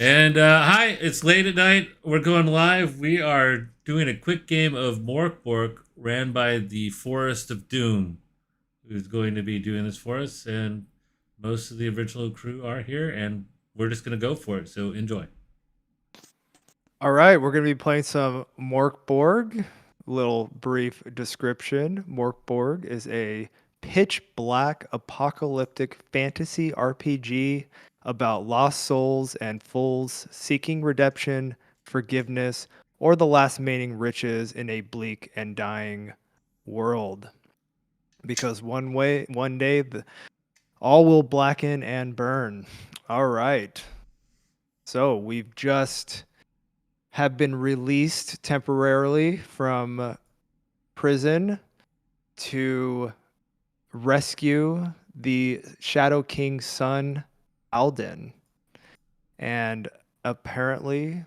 And hi, it's late at night. We're going live. We are doing a quick game of Morkborg ran by the Forest of Dume, who's going to be doing this for us. And most of the original crew are here, and we're just going to go for it. So enjoy. All right, we're going to be playing some Morkborg. Little brief description. Morkborg is a pitch black apocalyptic fantasy RPG about lost souls and fools seeking redemption, forgiveness, or the last remaining riches in a bleak and dying world. Because one day, all will blacken and burn. All right. So we've just have been released temporarily from prison to rescue the Shadow King's son, Alden. And apparently,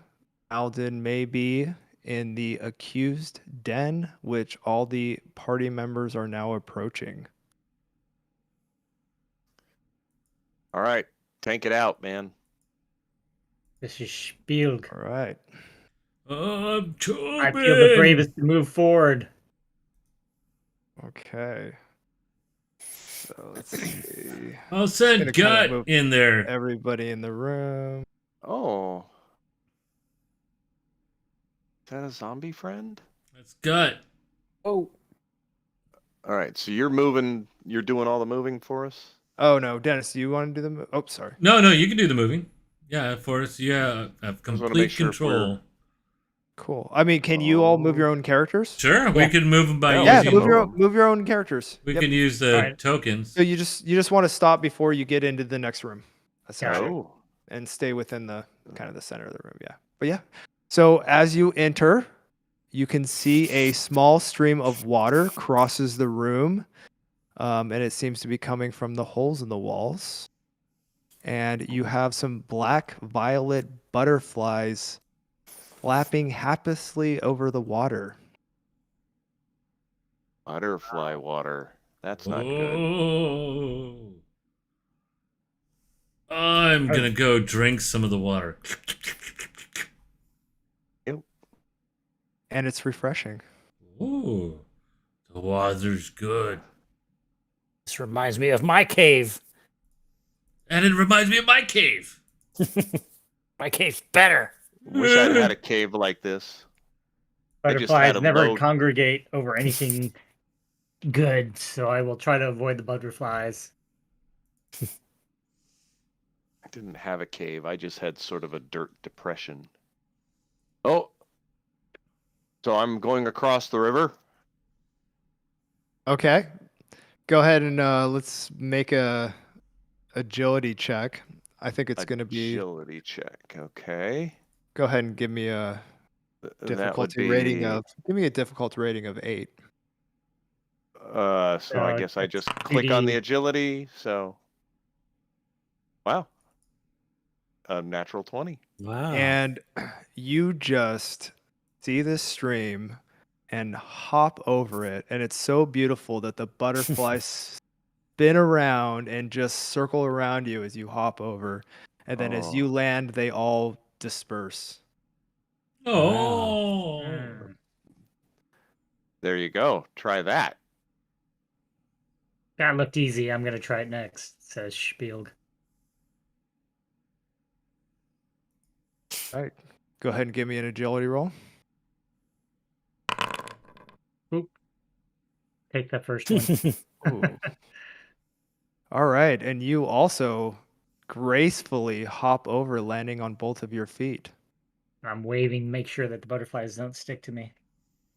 Alden may be in the accused den, which all the party members are now approaching. All right, tank it out, man. This is Spielg. All right. I feel the bravest to move forward. Okay. So let's see. I'll Just gonna send kinda Gut move in there. everybody in the room. Oh. Is that a zombie friend? That's Gut. Oh, All right, so you're doing all the moving for us? Oh no, Dennis, do you want to do the? Oh, sorry. No, you can do the moving. Yeah, Forrest, you have wanna complete make sure if control. Cool. I mean, can you all move your own characters? Sure, we can move them by Yeah, using. move your own characters. We Yep. can use the Alright. tokens. So you just want to stop before you get into the next room, essentially, Oh. and stay within the kind of the center of the room. Yeah, but yeah. So as you enter, you can see a small stream of water crosses the room, and it seems to be coming from the holes in the walls. And you have some black violet butterflies flapping happily over the water. Butterfly water. That's not good. Oh. I'm gonna go drink some of the water. And it's refreshing. Ooh, the water's good. this reminds me of my cave. And it reminds me of my cave. My cave's better. Wish I'd had a cave like this. I just Butterflies had 'em never low. congregate over anything good, so I will try to avoid the butterflies. I didn't have a cave. I just had sort of a dirt depression. Oh. So I'm going across the river? Okay. Go ahead and let's make a agility check. I think it's going to be. Agility check. Okay. Go ahead and give me a difficulty rating of. Give me a difficulty rating of 8. So I guess I just click on the agility. So. Wow. A natural 20. Wow. And you just see this stream and hop over it, and it's so beautiful that the butterflies spin around and just circle around you as you hop over, and then as you land, they all disperse. Oh. Wow. There you go. Try that. That looked easy. I'm gonna try it next, says Spielg. All right. Go ahead and give me an agility roll. Oop. Take that first one. Ooh. All right. And you also gracefully hop over, landing on both of your feet. I'm waving, make sure that the butterflies don't stick to me.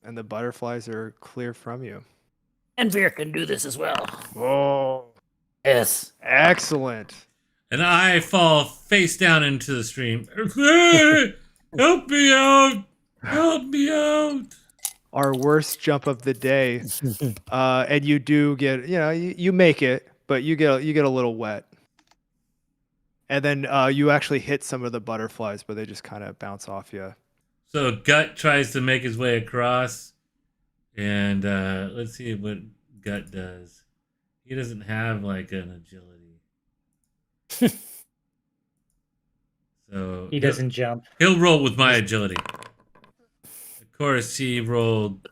And the butterflies are clear from you. And Veer can do this as well. Whoa. Yes. Excellent. And I fall face down into the stream. Help me out! Help me out! Our worst jump of the day. And you do get, you make it, but you get a little wet. And then you actually hit some of the butterflies, but they just kind of bounce off you. So Gut tries to make his way across, and let's see what Gut does. He doesn't have like an agility. So He doesn't jump. He'll roll with my agility. Of course, he rolled.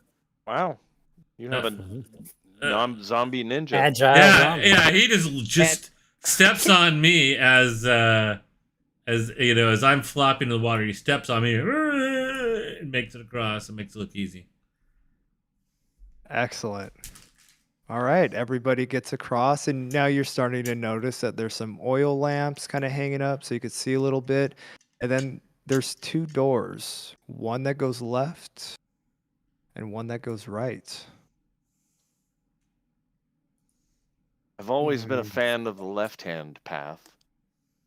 Wow. You have a zombie ninja. Agile Yeah, zombie. yeah. He just steps on me as you know, as I'm flopping in the water. He steps on me and makes it across and makes it look easy. Excellent. All right, everybody gets across, and now you're starting to notice that there's some oil lamps kind of hanging up so you could see a little bit. And then there's two doors, one that goes left and one that goes right. I've always been a fan of the left-hand path.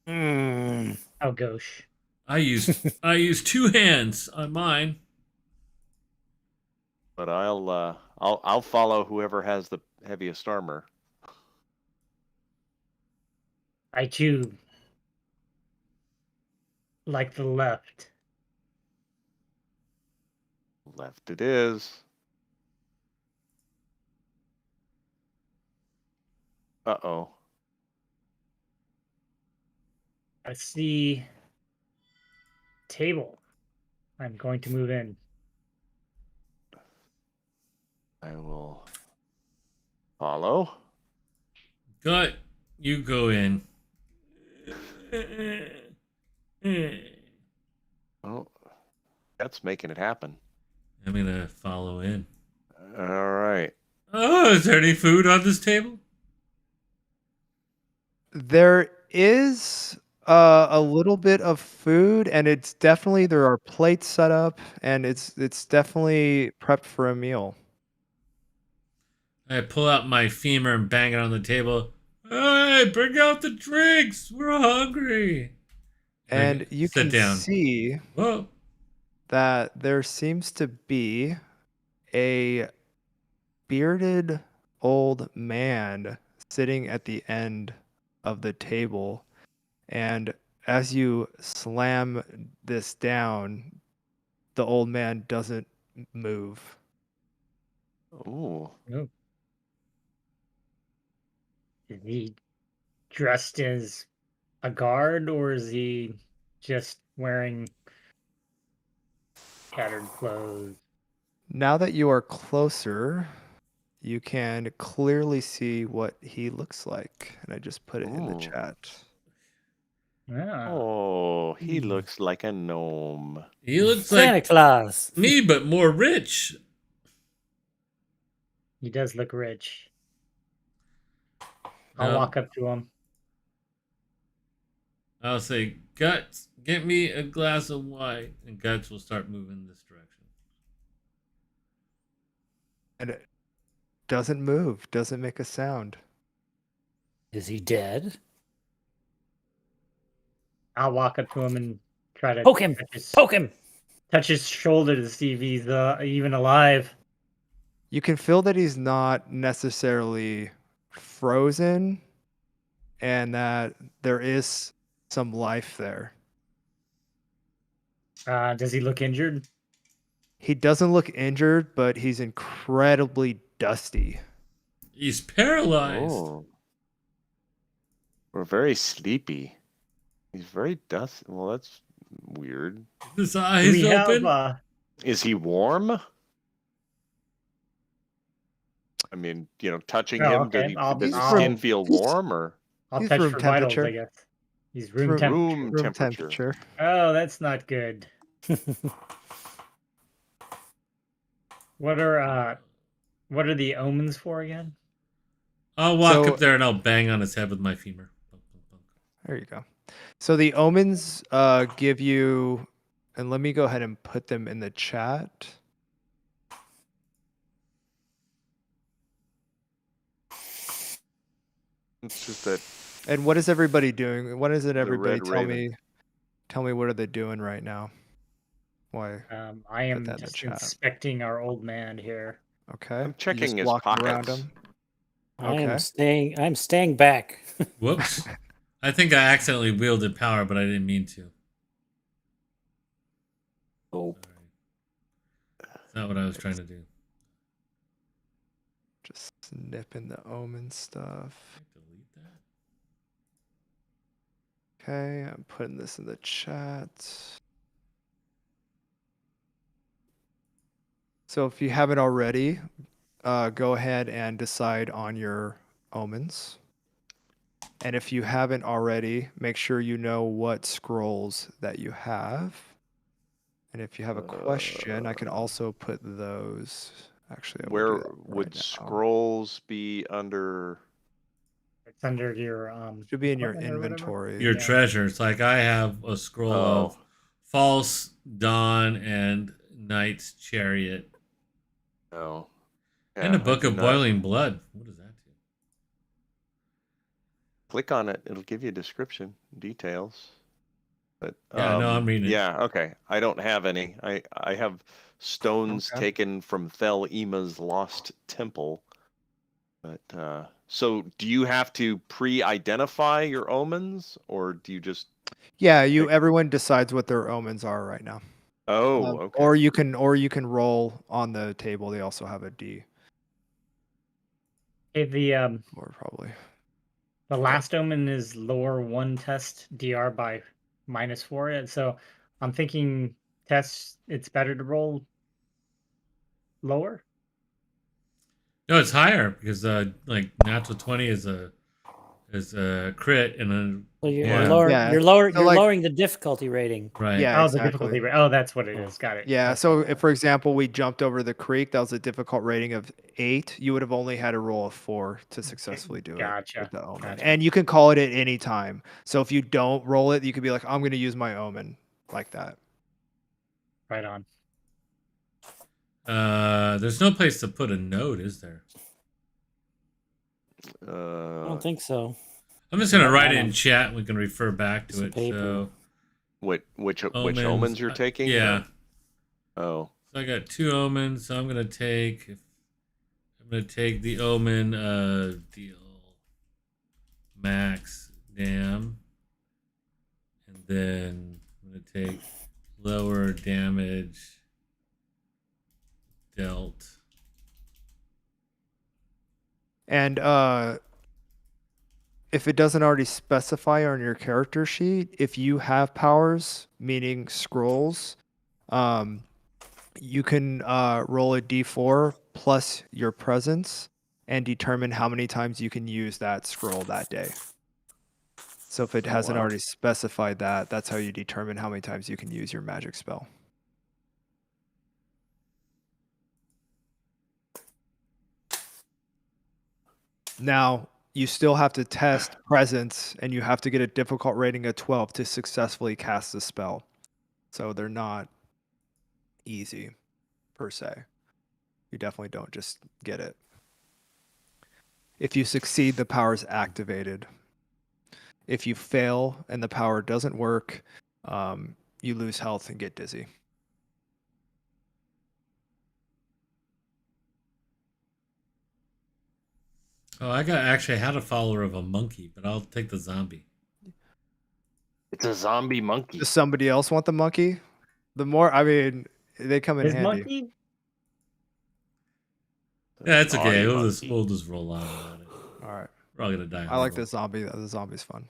Mm. Oh gosh. I use two hands on mine. But I'll follow whoever has the heaviest armor. I too like the left. Left it is. Uh-oh. I see table. I'm going to move in. I will follow. Gut, you go in. Oh, that's making it happen. I'm gonna follow in. All right. Oh, is there any food on this table? There is a little bit of food, and it's definitely there are plates set up, and it's definitely prepped for a meal. I pull out my femur and bang it on the table. Hey, bring out the drinks. We're hungry. And I you sit can down. see Whoa. that there seems to be a bearded old man sitting at the end of the table. And as you slam this down, the old man doesn't move. Ooh. Oh. Is he dressed as a guard, or is he just wearing tattered clothes? Now that you are closer, you can clearly see what he looks like. And I just put it in the Ooh. chat. Ah, Oh, he looks like a gnome. He looks Santa like Claus. me, but more rich. he does look rich. I'll walk up to him. I'll say, Guts, get me a glass of wine. And Guts will start moving in this direction. And it doesn't move, doesn't make a sound. Is he dead? I'll walk up to him and try to Poke him. Poke him. touch his shoulder to see if he's even alive. You can feel that he's not necessarily frozen and that there is some life there. Does he look injured? He doesn't look injured, but he's incredibly dusty. He's paralyzed. Oh. We're very sleepy. He's very dusty. Well, that's weird. His Do eyes we open. have Is he warm? I mean, touching Oh, him, okay. does his I'll- skin feel warm or I'll He's touch room for vitals, temperature. I guess. He's room Room- temperature. room Room temperature? temperature. Oh, that's not good. What are the omens for again? I'll walk So- up there and I'll bang on his head with my femur. Bunk, bunk, bunk. There you go. So the omens give you, and let me go ahead and put them in the chat. It's just that And what is everybody doing? What is it, everybody? red raven. Tell me what are they doing right now? Why? I am that in the just chat. inspecting our old man here. Okay. I'm You checking just his walking around pockets. him. I'm staying back. Whoops. I think I accidentally wielded power, but I didn't mean to. Oh, Sorry. That's not what I was trying to do. Just snipping the omen stuff. Delete that. Okay, I'm putting this in the chat. So if you haven't already, go ahead and decide on your omens. And if you haven't already, make sure you know what scrolls that you have. And if you have a question, I can also put those. Actually, I will Where do that would right now. scrolls be under? It's under your Should be in your equipment or whatever. inventory. Your Yeah. treasures. Like I have a scroll of False Dawn and Knight's Chariot. No. And a Yeah, I book do of not. Boiling Blood. What does that do? Click on it. It'll give you a description, details. But Yeah, no, I'm reading it. Yeah, okay. I don't have any. I have stones Okay. taken from Thel Ema's lost temple. But so do you have to pre-identify your omens, or do you just? Yeah, everyone decides what their omens are right now. Oh, okay. Or you can roll on the table. They also have a D. Hey, More probably. the last omen is lower 1 test DR by -4. And so I'm thinking tests it's better to roll lower. No, it's higher because like natural 20 is a crit and then So you're, Yeah. you're So, like- lowering the difficulty rating. right. Yeah, Oh, exactly. the difficulty rate. Oh, that's what it is. Got it. Yeah, Okay. so if, for example, we jumped over the creek, that was a difficult rating of 8, you would have only had a roll of 4 to successfully do it. Gotcha. With the omen. Gotcha. And you can call it at any time. So if you don't roll it, you could be like, I'm going to use my omen like that. Right on. There's no place to put a note, is there? I don't think so. I'm just gonna Yeah, write I it in don't- chat and we can refer back to Some it. paper. So which omens you're taking? Yeah. Oh. So I got 2 omens, so I'm gonna take the omen deal max dam. And then I'm gonna take lower damage dealt. And if it doesn't already specify on your character sheet, if you have powers, meaning scrolls, you can roll a d4 plus your presence and determine how many times you can use that scroll that day. So if it hasn't wow. already specified that, that's how you determine how many times you can use your magic spell. Now, you still have to test presence, and you have to get a difficult rating of 12 to successfully cast the spell. So they're not easy, per se. You definitely don't just get it. If you succeed, the power is activated. If you fail and the power doesn't work, you lose health and get dizzy. Oh, I actually had a follower of a monkey, but I'll take the zombie. It's a zombie monkey. Does somebody else want the monkey? The more, I mean, they come in Is handy. monkey? Yeah, it's okay. Naughty We'll just roll on about it. All right. We're all gonna die. I like the zombie. The zombie's fun.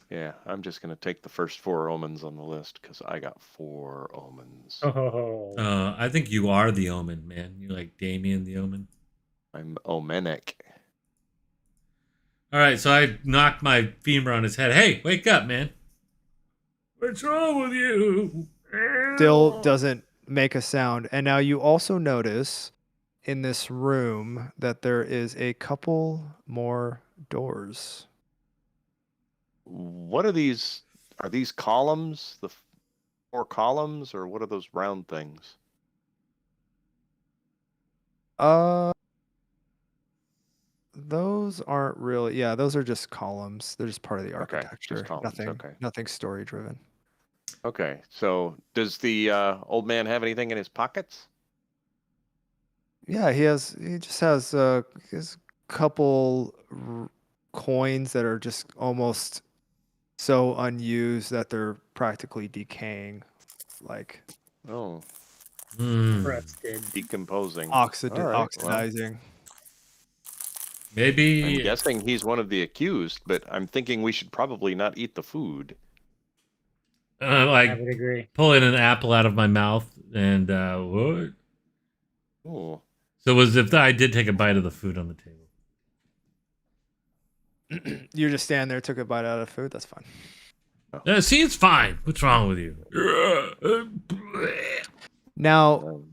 Yeah, I'm just gonna take the first 4 omens on the list because I got 4 omens. Oh. I think you are the omen, man. You're like Damien the omen. I'm omenic. All right, so I knocked my femur on his head. Hey, wake up, man. What's wrong with you? Still doesn't make a sound. And now you also notice in this room that there is a couple more doors. What are these? Are these columns? The 4 columns, or what are those round things? Those aren't really. Yeah, those are just columns. They're just part of the Okay, just architecture. columns, okay. Nothing story driven. Okay, so does the old man have anything in his pockets? Yeah, he just has his couple coins that are just almost so unused that they're practically decaying, like Oh, Hmm. Rusted. decomposing. All right, well, oxidizing. Maybe I'm guessing he's one of the accused, but I'm thinking we should probably not eat the food. I like would agree. pulling an apple out of my mouth and what? Oh, So was if I did take a bite of the food on the table. You just stand there, took a bite out of food. That's fine. See, it's fine. What's wrong with you? Now, um,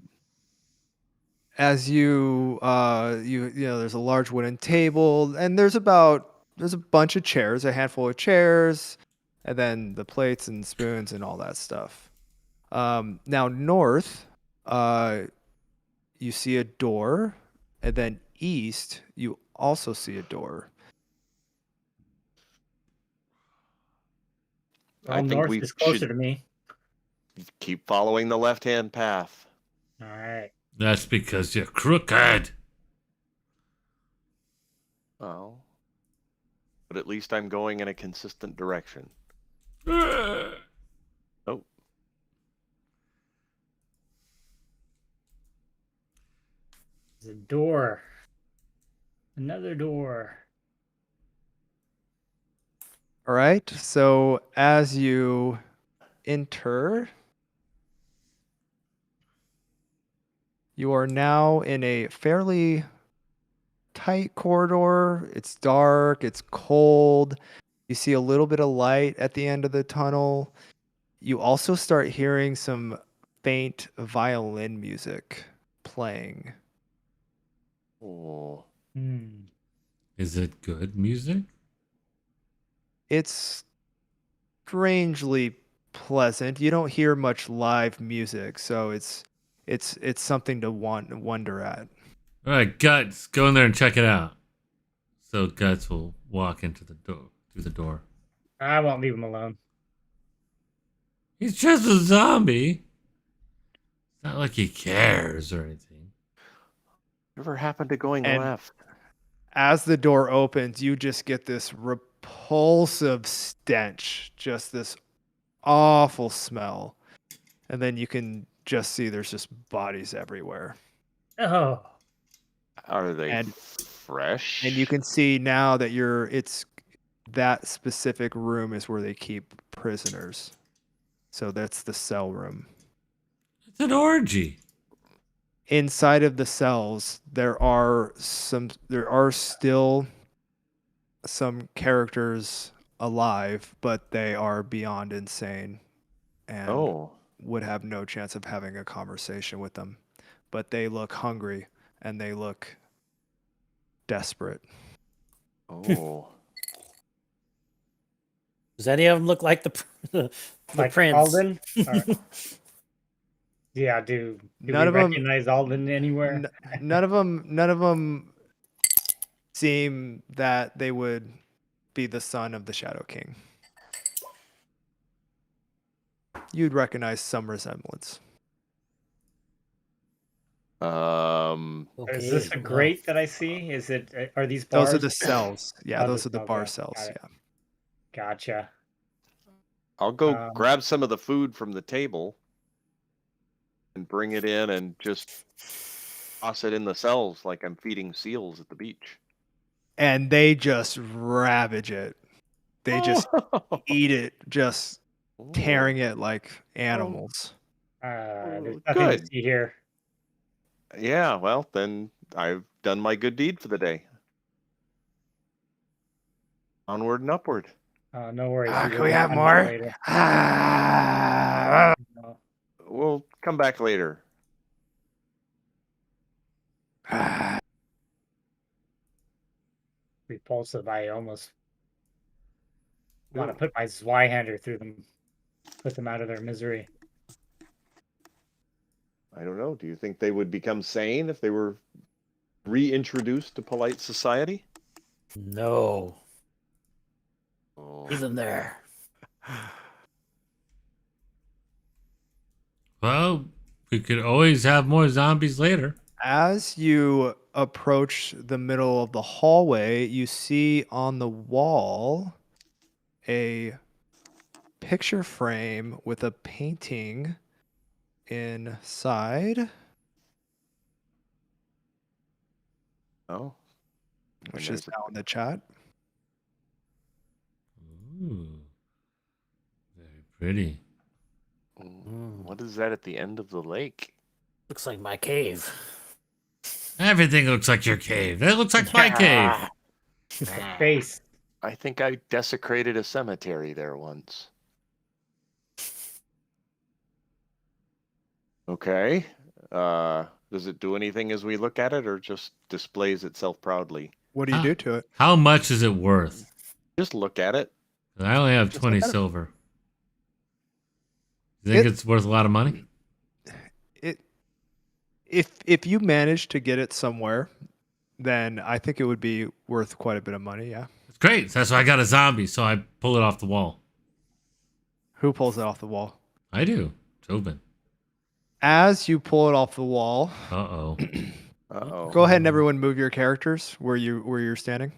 as you there's a large wooden table, and there's a bunch of chairs, a handful of chairs, and then the plates and spoons and all that stuff. Now north, you see a door, and then east, you also see a door. I Well, think north we is closer should to me. keep following the left-hand path. All right. That's because you're crooked. Oh, but at least I'm going in a consistent direction. Uh, Oh, There's a door. Another door. All right. So as you enter, you are now in a fairly tight corridor. It's dark, it's cold. You see a little bit of light at the end of the tunnel. You also start hearing some faint violin music playing. oh. Hmm. Is it good music? It's strangely pleasant. You don't hear much live music, so it's something to wonder at. All right, Guts, go in there and check it out. So Guts will walk into the door through the door. I won't leave him alone. He's just a zombie. It's not like he cares or anything. Whatever happened to going And- left? As the door opens, you just get this repulsive stench, just this awful smell. And then you can just see there's just bodies everywhere. Oh. Are they And- fresh? And you can see now that it's that specific room is where they keep prisoners. So that's the cell room. It's an orgy. Inside of the cells, there are still some characters alive, but they are beyond insane and Oh, would have no chance of having a conversation with them. But they look hungry and they look desperate. oh. Does any of them look like the Like prince? Alden? Or- Yeah, do None we of 'em- recognize Alden anywhere? None of them seem that they would be the son of the Shadow King. You'd recognize some resemblance. Is this a Okay, grate that I see? Is it? Are these bars? Those are the cells. Yeah, Oh, those the are the cells, bar yeah. cells. Got it. Yeah. Gotcha. I'll go Um, grab some of the food from the table and bring it in and just toss it in the cells like I'm feeding seals at the beach. And they just ravage it. They just eat it, just tearing it like animals. there's Oh, nothing to good. see here. Yeah, well, then I've done my good deed for the day. Onward and upward. No worries. Ah, we can will we have find out more? later. Ah. No. We'll come back later. Repulsive. I almost want to put my Zweihander through them, put them out of their misery. I don't know. Do you think they would become sane if they were reintroduced to polite society? no, Oh. leave them there. Well, we could always have more zombies later. As you approach the middle of the hallway, you see on the wall a picture frame with a painting inside. Oh. which is now in the chat. Ooh. Very pretty. What is that at the end of the lake? Looks like my cave. Everything looks like your cave. That looks like my cave. Face. I think I desecrated a cemetery there once. Okay. Does it do anything as we look at it, or just displays itself proudly? What do you do to it? How much is it worth? Just look at it. I only have Just 20 look at it. silver. You think It- it's worth a lot of money? If you manage to get it somewhere, then I think it would be worth quite a bit of money. Yeah. It's great. That's why I got a zombie, so I pull it off the wall. Who pulls it off the wall? I do. Tobin. As you pull it off the wall, Uh-oh. Uh-oh. go ahead and everyone move your characters where you're standing.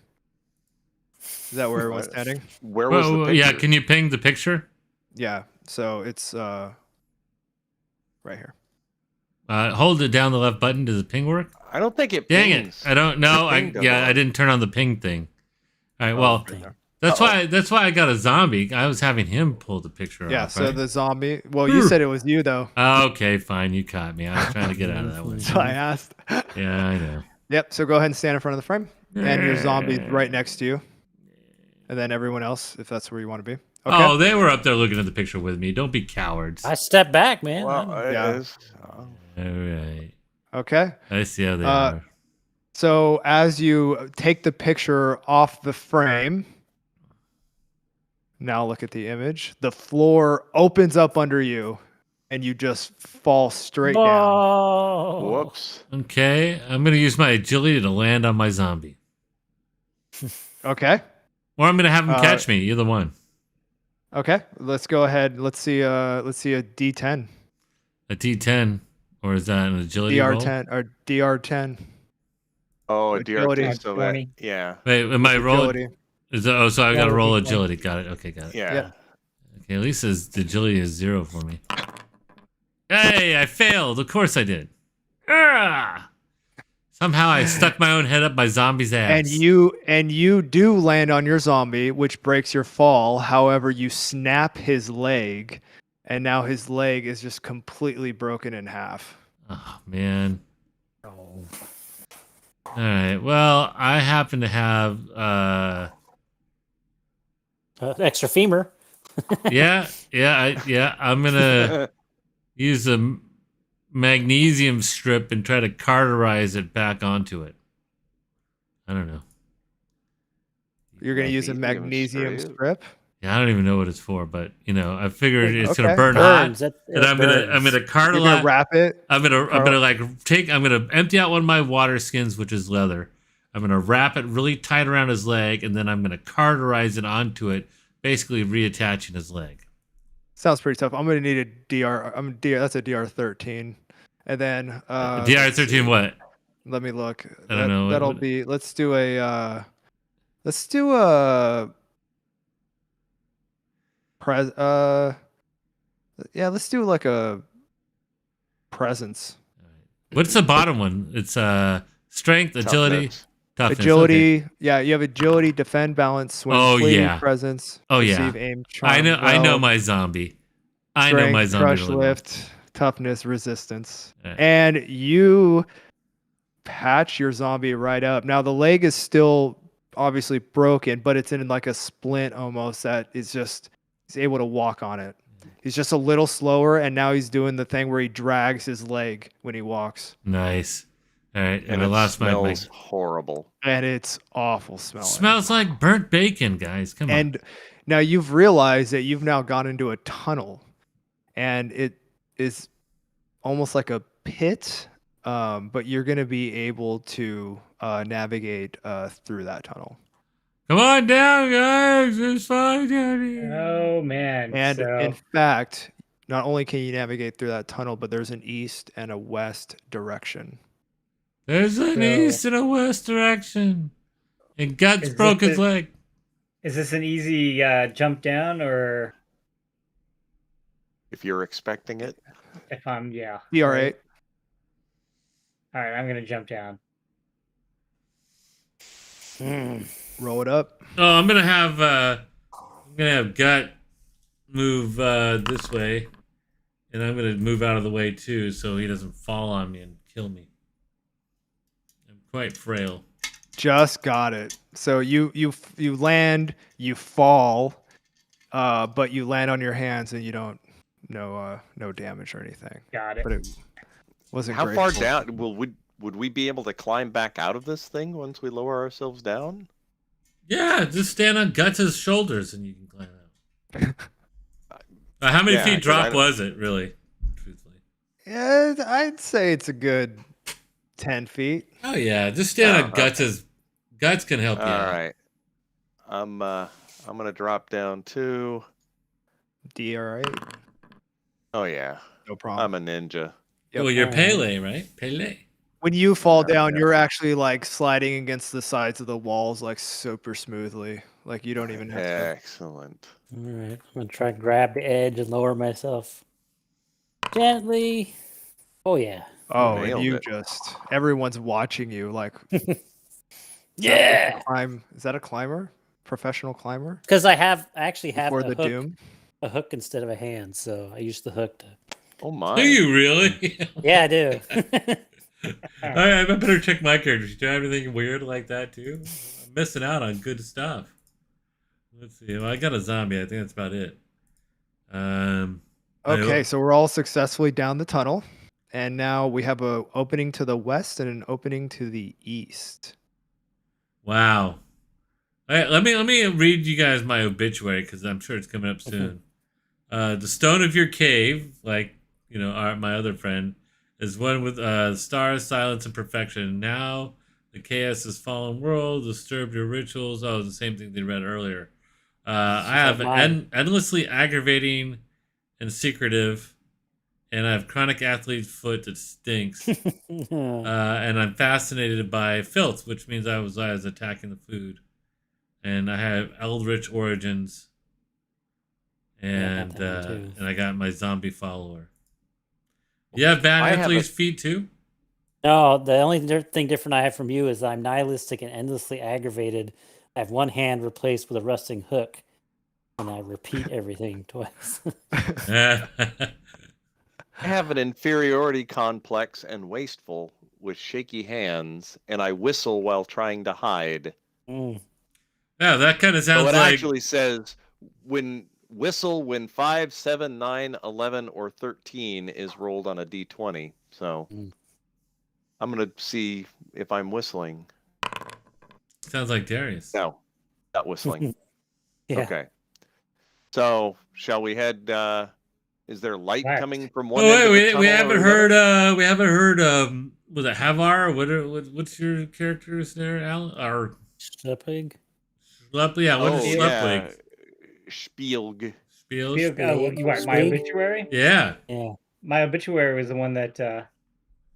Is that where everyone's standing? Where was the picture? Yeah, can you ping the picture? Yeah. So it's right here. Hold it down the left button. Does the ping work? I don't think it Dang pings. it. I don't know. The ping doesn't I work. didn't turn on the ping thing. All right, well, Right there. that's why I got a zombie. I was having him pull the picture Yeah. off. So right? the zombie. Well, you said it was you though. Okay, fine. You caught me. I was trying to get out of that one. So I asked. Yeah, I know. Yep. So go ahead and stand in front of the frame, and your zombie's right next to you, and then everyone else, if that's where you want to be. Okay. Oh, they were up there looking at the picture with me. Don't be cowards. I stepped back, man. Well, it Yeah. is. All right. Okay. I see how they are. So as you take the picture off the frame, now look at the image. The floor opens up under you, and you just fall straight down. Whoa. Whoops. Okay, I'm going to use my agility to land on my zombie. Okay. Or I'm going to have him Uh, catch me. Either one. Okay. Let's go ahead. Let's see a D10, A D10. Or is that an agility roll? DR10 or DR10. Oh, Agility. DRT. So that, 20. yeah. Wait, am I rolling? Agility. So I got to Yeah, roll D20. agility. Got it. Okay, got it. Yeah. Yeah. Okay, at least the agility is 0 for me. Hey, I failed. Of course I did. Ah! Somehow I stuck my own head up my zombie's ass. And you do land on your zombie, which breaks your fall. However, you snap his leg, and now his leg is just completely broken in half. Oh, man. Oh. All right. Well, I happen to have Extra femur. I'm gonna use a magnesium strip and try to carterize it back onto it. I don't know. You're going to use a magnesium strip. Yeah, I don't even know what it's for, but I figured it's Okay. gonna burn Burns. hot, That and I'm gonna You're going to cartelize. wrap it. I'm gonna empty out one of my water skins, which is leather. I'm gonna wrap it really tight around his leg, and then I'm gonna carterize it onto it, basically reattaching his leg. Sounds pretty tough. I'm going to need a DR. That's a DR13. And then DR13 what? let me look. I don't know. That'll be. Let's do a. Let's do a. Let's do like a presence. What's the bottom one? It's strength, agility, toughness. Agility. Okay. Yeah, you have agility, defend, balance, swing, Oh, flee, yeah. presence. Oh, yeah. receive, aim, charm, I know weld, my zombie. I strength, know my zombie. crush, really well. lift, toughness, resistance. Right. And you patch your zombie right up. Now the leg is still obviously broken, but it's in like a splint almost that is just he's able to walk on it. He's just a little slower, and now he's doing the thing where he drags his leg when he walks. Nice. All right, And I it lost my smells horrible. And it's awful smelling. Smells like burnt bacon, guys. Come on. And now you've realized that you've now gone into a tunnel, and it is almost like a pit, but you're going to be able to navigate through that tunnel. Come on down, guys. It's fine down here. Oh man. And so, in fact, not only can you navigate through that tunnel, but there's an east and a west direction. There's an So- east and a west direction. And Guts Is broke this his the- leg. is this an easy jump down, or If you're expecting it. if I'm DR8. All right, I'm gonna jump down. Roll it up. Oh, I'm gonna have Gut move this way, and I'm gonna move out of the way too, so he doesn't fall on me and kill me. I'm quite frail. Just got it. So you land, you fall, but you land on your hands and you don't no damage or anything. Got it. But it wasn't How far graceful. down would we be able to climb back out of this thing once we lower ourselves down? Yeah, just stand on Guts' shoulders and you can climb out. How many Yeah, feet 'cause drop was it, really? Truthfully. Yeah, I'd say it's a good 10 feet. Oh yeah, just stand on okay. Guts'. Guts can help All you out. right. I'm gonna drop down too. D, all right? Oh yeah, No problem. I'm a ninja. Yep. Well, you're Alright. Pele, right? Pele. When you fall down, yeah. you're actually like sliding against the sides of the walls like super smoothly. Like you don't even have to. Excellent. All right, I'm gonna try and grab the edge and lower myself gently. Oh yeah, Oh, and Nailed you it. just everyone's watching you like yeah. Is that a climber? Professional climber? Because I actually have Before a the hook, Doom? a hook instead of a hand, so I use the hook to. Oh my. Do you really? Yeah, I do. I better check my characters. Do you have anything weird like that too? I'm missing out on good stuff. Let's see. Well, I got a zombie. I think that's about it. Okay, so we're all successfully down the tunnel. And now we have a opening to the west and an opening to the east. Wow. All right, let me read you guys my obituary because I'm sure it's coming up soon. The stone of your cave, like my other friend, is one with stars, silence, and perfection. Now the chaos has fallen world, disturbed your rituals. Oh, the same thing they read earlier. I have mine. endlessly aggravating and secretive, and I have chronic athlete's foot that stinks. And I'm fascinated by filth, which means I was attacking the food. And I have eldritch origins. And that one too. and I got my zombie follower. You have bad I have Hercules feet too? No, the only thing different I have from you is I'm nihilistic and endlessly aggravated. I have one hand replaced with a rusting hook, and I repeat everything twice. I have an inferiority complex and wasteful with shaky hands, and I whistle while trying to hide. Mm. Yeah, that kind of So sounds it like actually says when 5, 7, 9, 11, or 13 is rolled on a d20. So Mm. I'm gonna see if I'm whistling. sounds like Darius. No, not whistling. Yeah. Okay. So shall we head? Is there light Right. coming from one Oh end of the wait, tunnel we or haven't the heard. other? We haven't heard. Was it Havar? What's your character's there, Alan? Or Schleppig? Yeah, what is Oh Schlepwig? yeah, Spielg. Spiel? You want my Speak. obituary? Yeah. Yeah. My obituary was the one that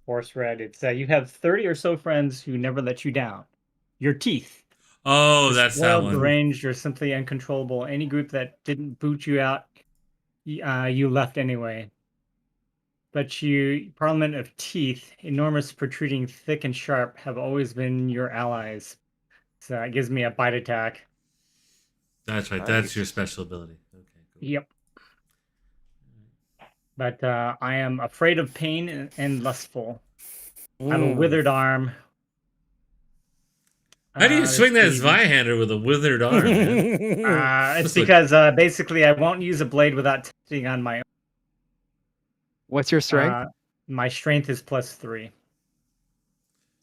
Forrest read. It's you have 30 or so friends who never let you down. Your teeth. Oh, You're that's that spoiled, one. deranged, or simply uncontrollable. Any group that didn't boot you out, you left anyway. But Parliament of Teeth, enormous, protruding, thick, and sharp, have always been your allies. So it gives me a bite attack. That's right. Nice. That's your special ability. Okay, cool. Yep. But I am afraid of pain and lustful. I have a withered arm. How do you swing that let's see. Zweihander with a withered arm, man? It's Just look- because basically I won't use a blade without testing on my own. What's your strength? My strength is +3.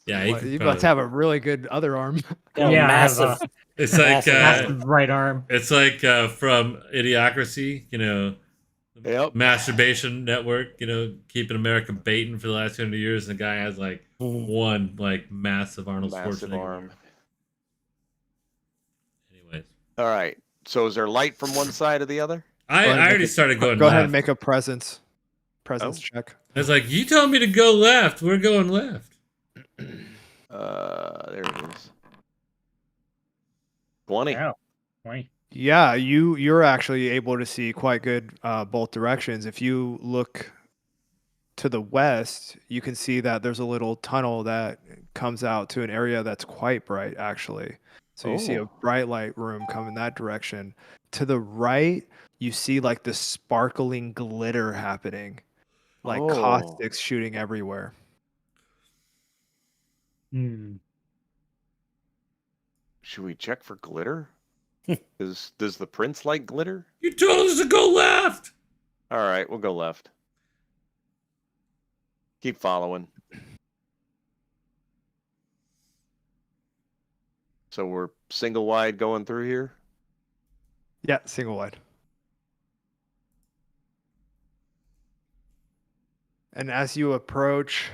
Yeah, Well, you must have a really good other arm. Got a Yeah, I have massive. It's like massive right arm. it's like from Idiocracy, Yep. masturbation network, keeping America baiting for the last 200 years, and the guy has like one like massive Arnold Massive Schwarzenegger arm. Anyways, All right. So is there light from one side or the other? I ahead and already make a- started going Go left. ahead and make a presence check. I was like, you told me to go left. We're going left. There it is. 20. Wow. 20. Yeah, you're actually able to see quite good both directions. If you look to the west, you can see that there's a little tunnel that comes out to an area that's quite bright, actually. So you see a Oh. bright light room coming that direction. To the right, you see like the sparkling glitter happening, like Oh. caustics shooting everywhere. Hmm. Should we check for glitter? Does the prince like glitter? You told us to go left. All right, we'll go left. Keep following. So we're single wide going through here. Yeah, single wide. And as you approach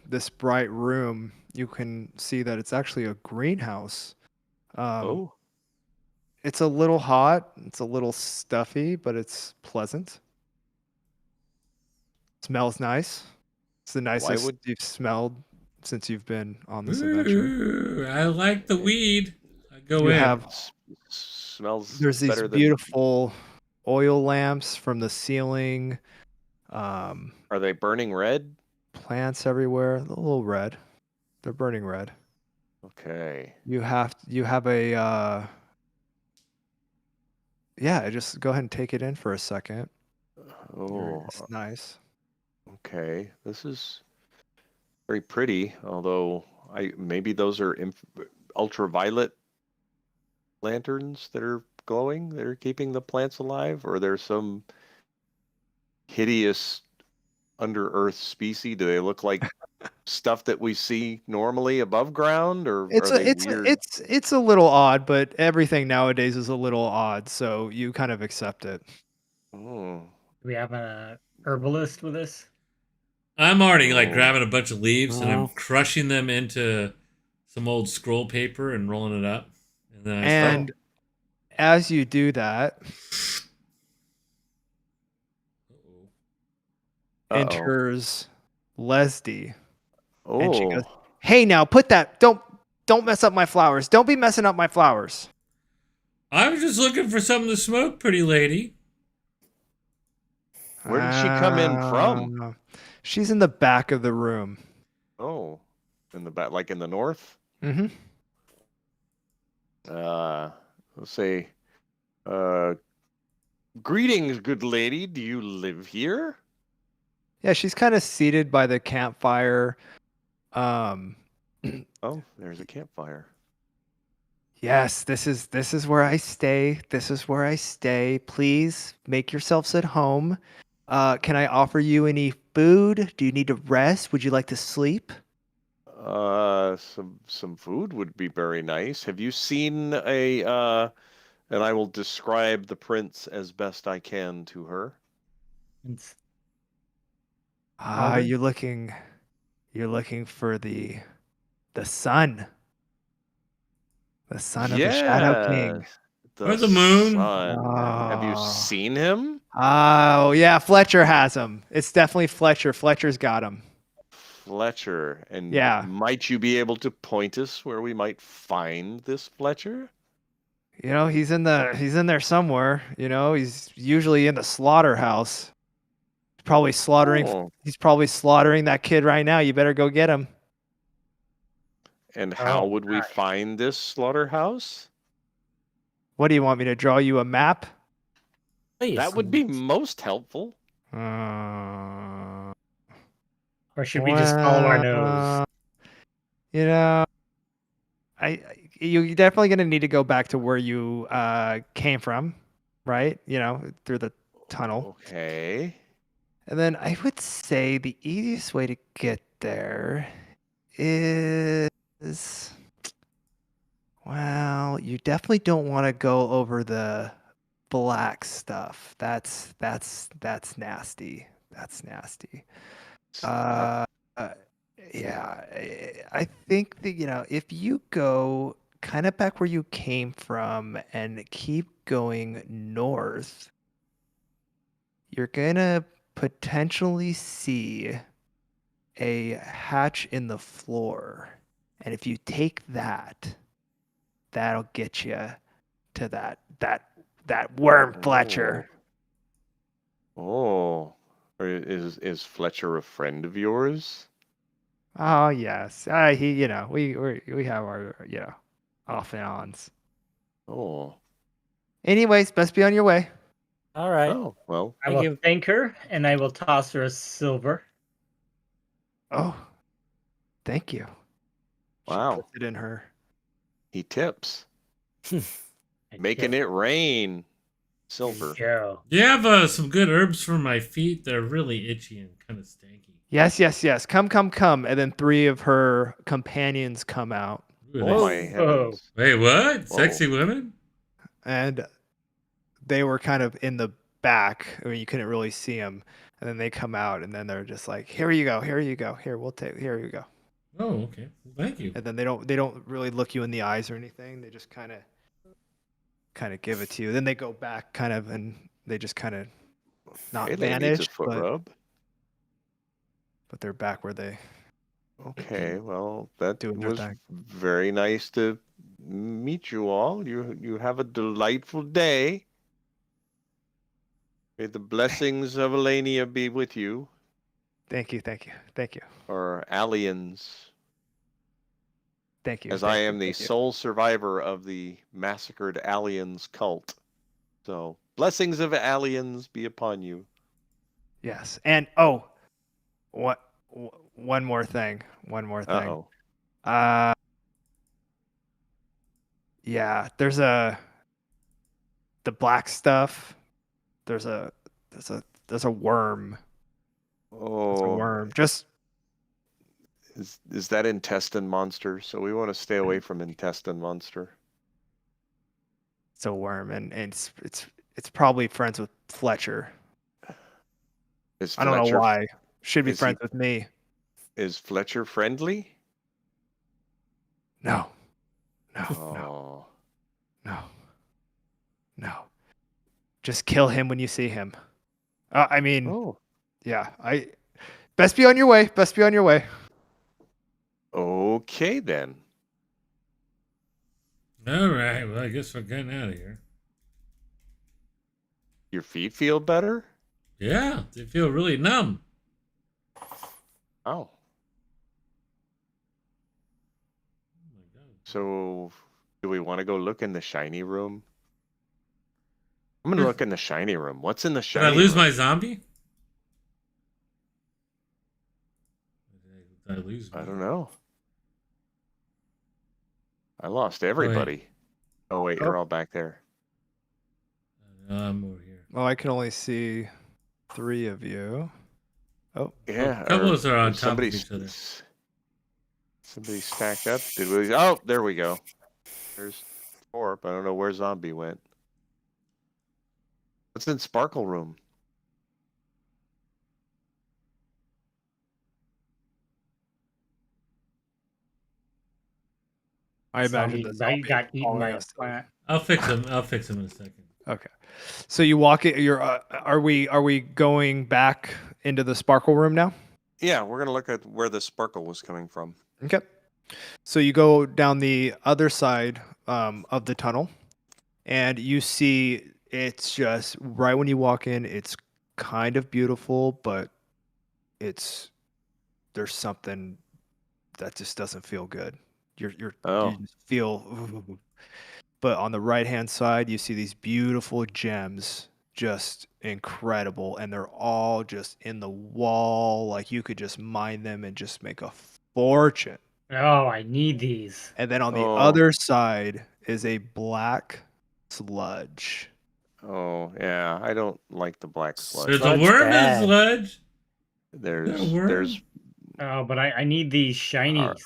this bright room, you can see that it's actually a greenhouse. Oh. It's a little hot, it's a little stuffy, but it's pleasant. Smells nice. It's the nicest would- you've smelled since you've been on this adventure. Ooh, I like the weed. I go You in. have Smells there's these better than. beautiful oil lamps from the ceiling. Are they burning red? Plants everywhere, a little red. They're burning red. Okay. You have a yeah, just go ahead and take it in for a second. Oh, It's nice. okay. This is very pretty, although maybe those are ultraviolet lanterns that are glowing, that are keeping the plants alive, or there's some hideous under earth species. Do they look like stuff that we see normally above ground, or It's are a they weird? it's a little odd, but everything nowadays is a little odd, so you kind of accept it. Oh. Do we have a herbalist with us? I'm already like Oh. grabbing a bunch of leaves and I'm Oh. crushing them into some old scroll paper and rolling it up. And then I And as you do that, Uh-oh. enters Leslie, Oh. and she goes, "Hey, now put that. Don't mess up my flowers. Don't be messing up my flowers." I was just looking for something to smoke, pretty lady. Where did she come in from? She's in the back of the room. Oh, in the back, like in the north. Mm-hmm. Let's say, greetings, good lady. Do you live here? Yeah, she's kind of seated by the campfire. Oh, there's a campfire. Yes, this is where I stay. This is where I stay. Please make yourselves at home. Can I offer you any food? Do you need to rest? Would you like to sleep? Some food would be very nice. Have you seen a and I will describe the prince as best I can to her. It's Ah, Alder? you're looking for the sun. The son of the Shadow King. Yes, Or the moon. sun. Have you Ah. seen him? Oh, yeah, Fletcher has him. It's definitely Fletcher. Fletcher's got him. Fletcher. And Yeah. might you be able to point us where we might find this Fletcher? You know, he's in there somewhere. You know, he's usually in the slaughterhouse. Probably slaughtering. Oh. He's probably slaughtering that kid right now. You better go get him. And how Oh, would we gosh. find this slaughterhouse? What do you want me to draw you a map? Please. That would be most helpful. Uh, Or should we just follow our nose? well, you know, you're definitely gonna need to go back to where you came from, right? You know, through the tunnel. Okay. And then I would say the easiest way to get there is, well, you definitely don't want to go over the black stuff. That's nasty. That's nasty. Uh, Yeah, I think that, you know, if you go kind of back where you came from and keep going north, you're gonna potentially see a hatch in the floor. And if you take that, that'll get you to that worm Fletcher. Oh. Is Fletcher a friend of yours? Oh yes, he. You know, we have our, you know, Off and ons. Oh. Anyways, best be on your way. All right. Oh, well, I Thank will you. thank her, and I will toss her a silver. Oh, thank you. She wow. puts it in her. He tips. I Making tip. it rain. Silver. Go. Do you have some good herbs for my feet? They're really itchy and kind of stanky. Yes, yes, yes. Come, come, come. And then 3 of her companions come out. Ooh, Oh, they- my heavens. Wait, what? Whoa. Sexy women? And they were kind of in the back. I mean, you couldn't really see them. And then they come out, and then they're just like, "Here you go, here you go, here we'll take, here you go." Oh, okay. Well, thank you. And then they don't really look you in the eyes or anything. They just kind of give it to you. Then they go back, kind of, and they just kind of not Haley needs a vanish, foot rub. but they're back where they. Okay, well, that Doing their was thing. very nice to meet you all. You have a delightful day. May the blessings of Elenia be with you, Thank you, thank you, thank you, or aliens, thank you. as thank I you, am the thank you. sole survivor of the massacred aliens cult. So, blessings of aliens be upon you. Yes, and what? One more thing. One more thing. Uh-oh. Yeah, there's the black stuff. There's a worm. There's a Oh, worm. Just is that intestine monster? So we want to stay away from intestine monster. it's a worm, and it's probably friends with Fletcher. Is I don't know Fletcher why. Should be is he- friends with me. Is Fletcher friendly? No, no, Oh. no, no. Just kill him when you see him. I mean, Oh. yeah. Best be on your way. Best be on your way. Okay then. All right. Well, I guess we're getting out of here. Your feet feel better? Yeah, they feel really numb. Oh. Oh my God. So do we want to go look in the shiny room? I'm gonna look in the shiny room. What's in the Did shiny I lose room? my zombie? Did I lose? I me? don't know. I lost everybody. Oh wait, you're all back there. I'm over here. Oh, I can only see 3 of you. Oh, Yeah. a couple of us are on or top of each other. Somebody stacked up. Did we? Oh, there we go. There's 4, but I don't know where zombie went. What's in Sparkle Room? I imagine the Zombie zombie got eaten following by a us. plant. I'll fix him. I'll fix him in a second. Okay. So you walk it. You're. Are we going back into the sparkle room now? Yeah, we're gonna look at where the sparkle was coming from. Okay. So you go down the other side of the tunnel, and you see it's just right when you walk in. It's kind of beautiful, but there's something that just doesn't feel good. You Oh. just feel. Ooh. But on the right hand side, you see these beautiful gems, just incredible, and they're all just in the wall. Like you could just mine them and just make a fortune. Oh, I need these. And then on the Oh. other side is a black sludge. Oh yeah, I don't like the black sludge. There's a Sludge worm in the bad. sludge. There's worm? there's Oh, but I need these shinies.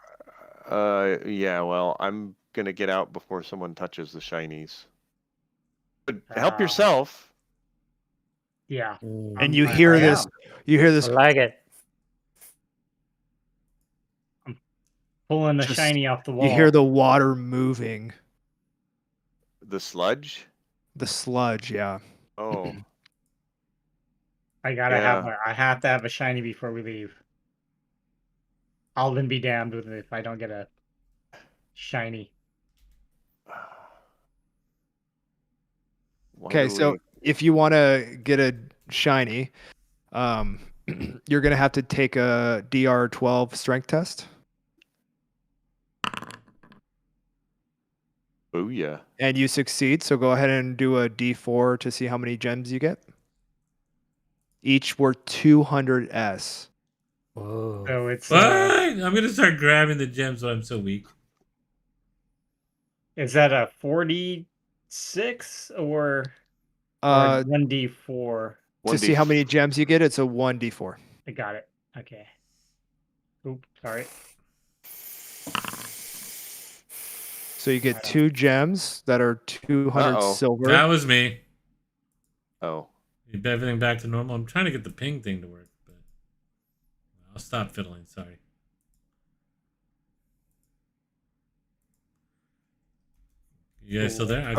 yeah, well, I'm gonna get out before someone touches the shinies. But help Ah. yourself. Yeah. And you I hear am. this. You hear I this. like it. Pulling the Just- shiny off the wall. You hear the water moving. The sludge? The sludge. Yeah. Oh. I gotta have. Yeah. I have to have a shiny before we leave. I'll then be damned with it if I don't get a shiny. Why Okay. do So we- if you want to get a shiny, you're gonna have to take a DR12 strength test. Booyah. And you succeed, so go ahead and do a D4 to see how many gems you get. Each worth 200 S. Whoa. So it's What? I'm gonna start grabbing the gems when I'm so weak. is that a 46 or Uh, 1d4? to see how many gems you get, it's a 1D4. I got it. Okay. Oops, sorry. So you get 2 gems that are 200 Uh-oh. silver. That was me. Oh. Get everything back to normal. I'm trying to get the ping thing to work, but I'll stop fiddling. Sorry. You guys still there? I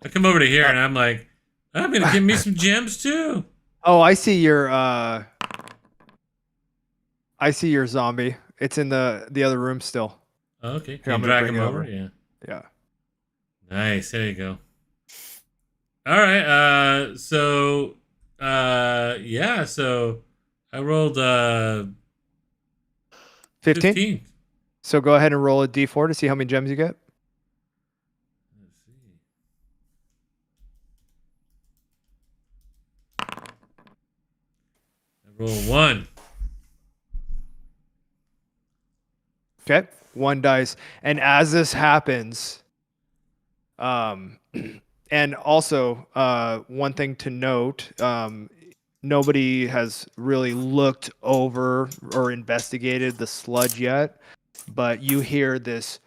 come over to here and I'm like, I'm gonna give me some gems too. Oh, I see your zombie. It's in the other room still. Okay, Here, can I'm you gonna drag bring him it over? over. Yeah. Yeah. Nice. There you go. All right. So yeah. So I rolled 15. 15. So go ahead and roll a D4 to see how many gems you get. Let's see. I roll 1. Okay, 1 dice. And as this happens, and also one thing to note, nobody has really looked over or investigated the sludge yet, but you hear this.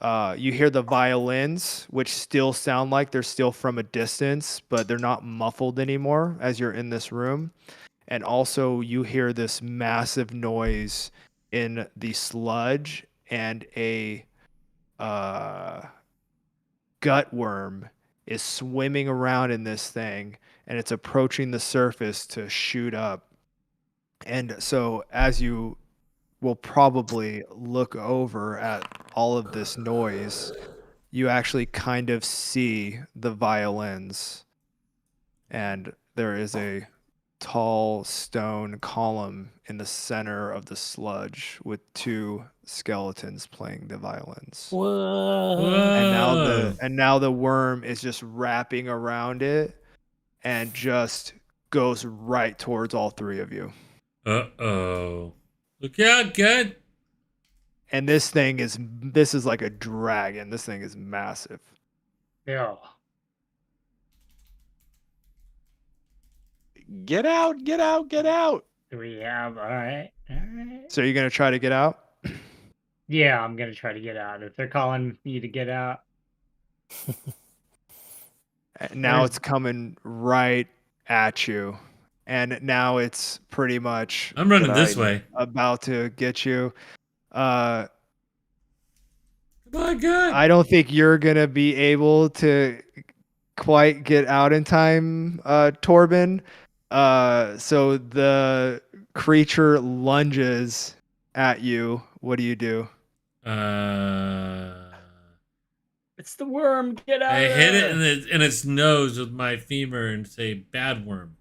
You hear the violins, which still sound like they're still from a distance, but they're not muffled anymore as you're in this room. And also, you hear this massive noise in the sludge, and a gut worm is swimming around in this thing, and it's approaching the surface to shoot up. And so, as you will probably look over at all of this noise, you actually kind of see the violins, and there is a tall stone column in the center of the sludge with 2 skeletons playing the violins. Whoa. And now the worm is just wrapping around it and just goes right towards all 3 of you. Uh-oh. Look out, good. And this is like a dragon. This thing is massive. Yeah. Get out, get out, get out. Do we have all right? All right. So you're gonna try to get out? Yeah, I'm gonna try to get out. If they're calling me to get out. Now Where's- it's coming right at you. And now it's pretty much I'm running this Denied. way. about to get you. Come on, good. I don't think you're gonna be able to quite get out in time, Torben. So the creature lunges at you. What do you do? It's the worm. Get out I of hit there. it in its nose with my femur and say, "Bad worm,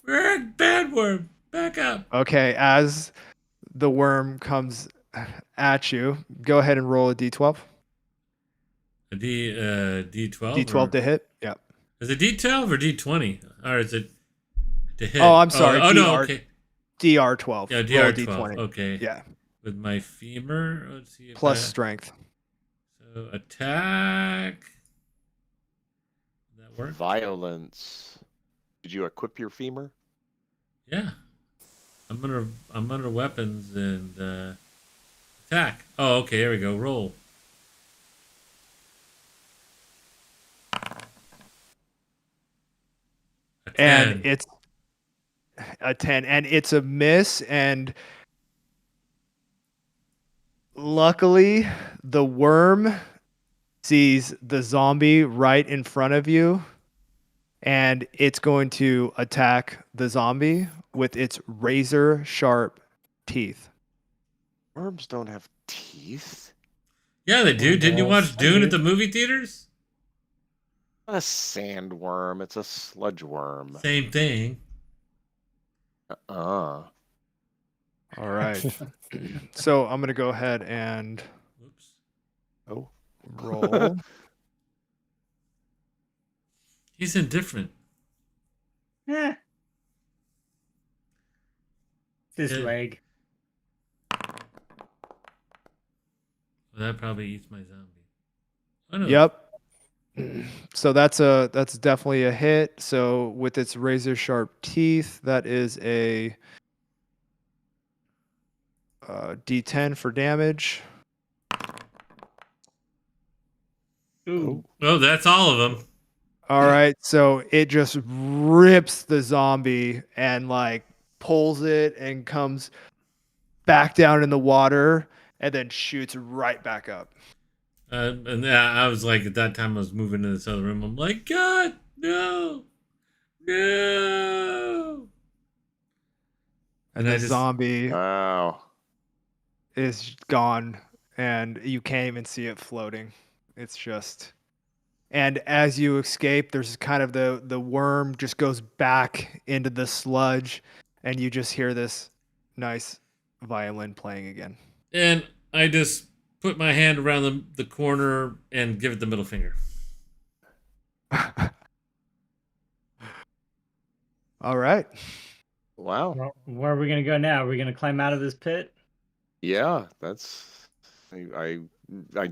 bad worm, back up." Okay, as the worm comes at you, go ahead and roll a d12. A D12. D12 to hit. Yeah. Is it D12 or D20, or is it to hit? Oh, I'm sorry. Oh, no. DR Okay. DR12. Yeah, Roll a DR12. D20. Okay. Yeah. With my femur, let's see. If Plus strength. So attack. Did that work? Violence. Did you equip your femur? Yeah. I'm under weapons and attack. Oh, okay. Here we go. Roll. A 10. And it's a 10, and it's a miss. And luckily, the worm sees the zombie right in front of you, and it's going to attack the zombie with its razor sharp teeth. Worms don't have teeth. Yeah, they do. Didn't you Yes, watch I Dune do. at the movie theaters? Not a sandworm. It's a sludge worm. Same thing. All right. So I'm going to go ahead and Whoops. Oh. roll. He's indifferent. Eh. This Yeah. leg. Well, that probably eats my zombie. Oh, no. Yep. So that's definitely a hit. So with its razor sharp teeth, that is a D10 for damage. Ooh. Oh, that's all of them. All right, so it just rips the zombie and like pulls it and comes back down in the water and then shoots right back up. And I was like, at that time, I was moving to this other room. I'm like, God, no, no. And And I the just- zombie Wow. is gone and you can't even see it floating. It's just, and as you escape, there's kind of the worm just goes back into the sludge and you just hear this nice violin playing again. And I just put my hand around the corner and give it the middle finger. All right. Wow. Well, where are we gonna go now? Are we gonna climb out of this pit? Yeah, that's. I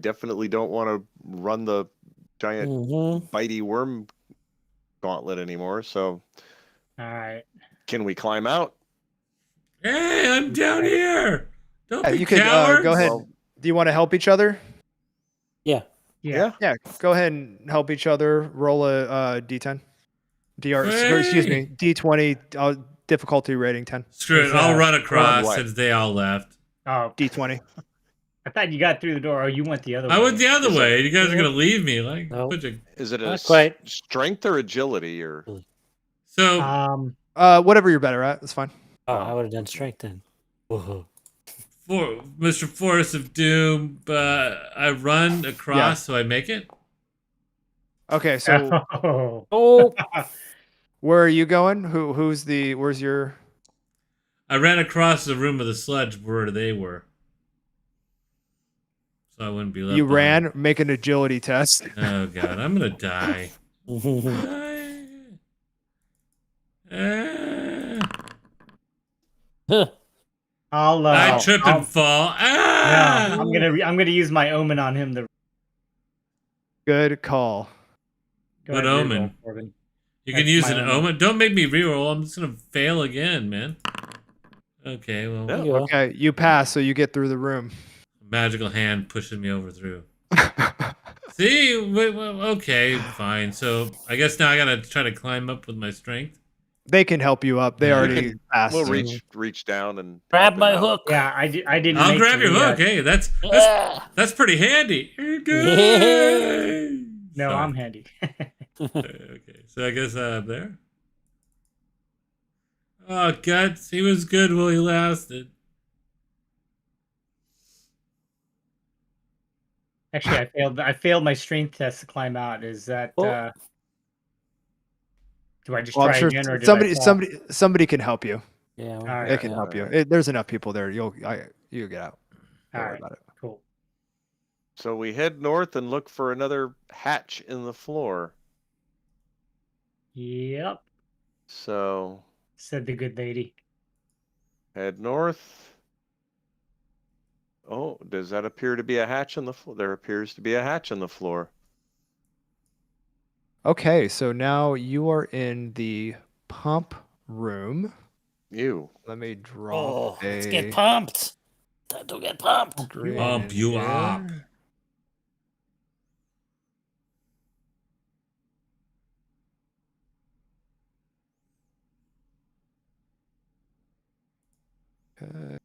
definitely don't want to run the giant Mhm. bitey worm gauntlet anymore. So, All right. can we climb out? Hey, I'm down here. Don't be You could cowards. go ahead. Well, Do you want to help each other? Yeah. yeah. Yeah, go ahead and help each other. Roll a D10. Excuse me, D20. Difficulty rating 10. Screw it. Is, I'll run run across what? since they all left. Oh, D20. I thought you got through the door. Oh, you went the other way. I went the other Is it- way. You guys are gonna leave me like Nope. bunch of- Is it a Not quite. strength or agility or? So Whatever you're better at, it's fine. Oh, I would have done strength then. Whoa. for Mr. Forrest of Doom, I run across Yeah. so I make it. Okay, so Oh. Oh, where are you going? Where's your? I ran across the room of the sludge where they were, so I wouldn't be left. You behind. ran. Make an agility test. Oh God, I'm gonna die. I'll. I trip I'll- and fall. No, Ah! I'm gonna use my omen on him. Good call. Go What ahead, reroll, omen? Corbin. You can That's use my an omen. omen. Don't make me reroll. I'm just gonna fail again, man. Okay, well, Yeah. There you go. Okay, you pass, so you get through the room. magical hand pushing me over through. See, okay, fine. So I guess now I gotta try to climb up with my strength. They can help you up. They Yeah. already passed. We'll you. reach down and Grab help him my out. hook. Yeah, I didn't. I'll make grab the, your hook. Hey, that's Yeah. that's pretty handy. Yeah. No, Sorry. I'm handy. Okay, so I guess I'm there. Oh, Guts, he was good while he lasted. Actually, I failed my strength test to climb out. Is that? Oh. Do I just Well, I'm try sure again, or did I fall? somebody can help you. Yeah. All right. They can Yeah, help you. alright. There's enough people there. You'll get out. Don't All worry right. about it. Cool. So we head north and look for another hatch in the floor. Yep, So said the good lady. head north. Oh, does that appear to be a hatch in the floor? There appears to be a hatch in the floor. Okay, so now you are in the pump room. You. Let me drop Oh, a let's get pumped. Time to get pumped. screen Pump in you up. here. Okay.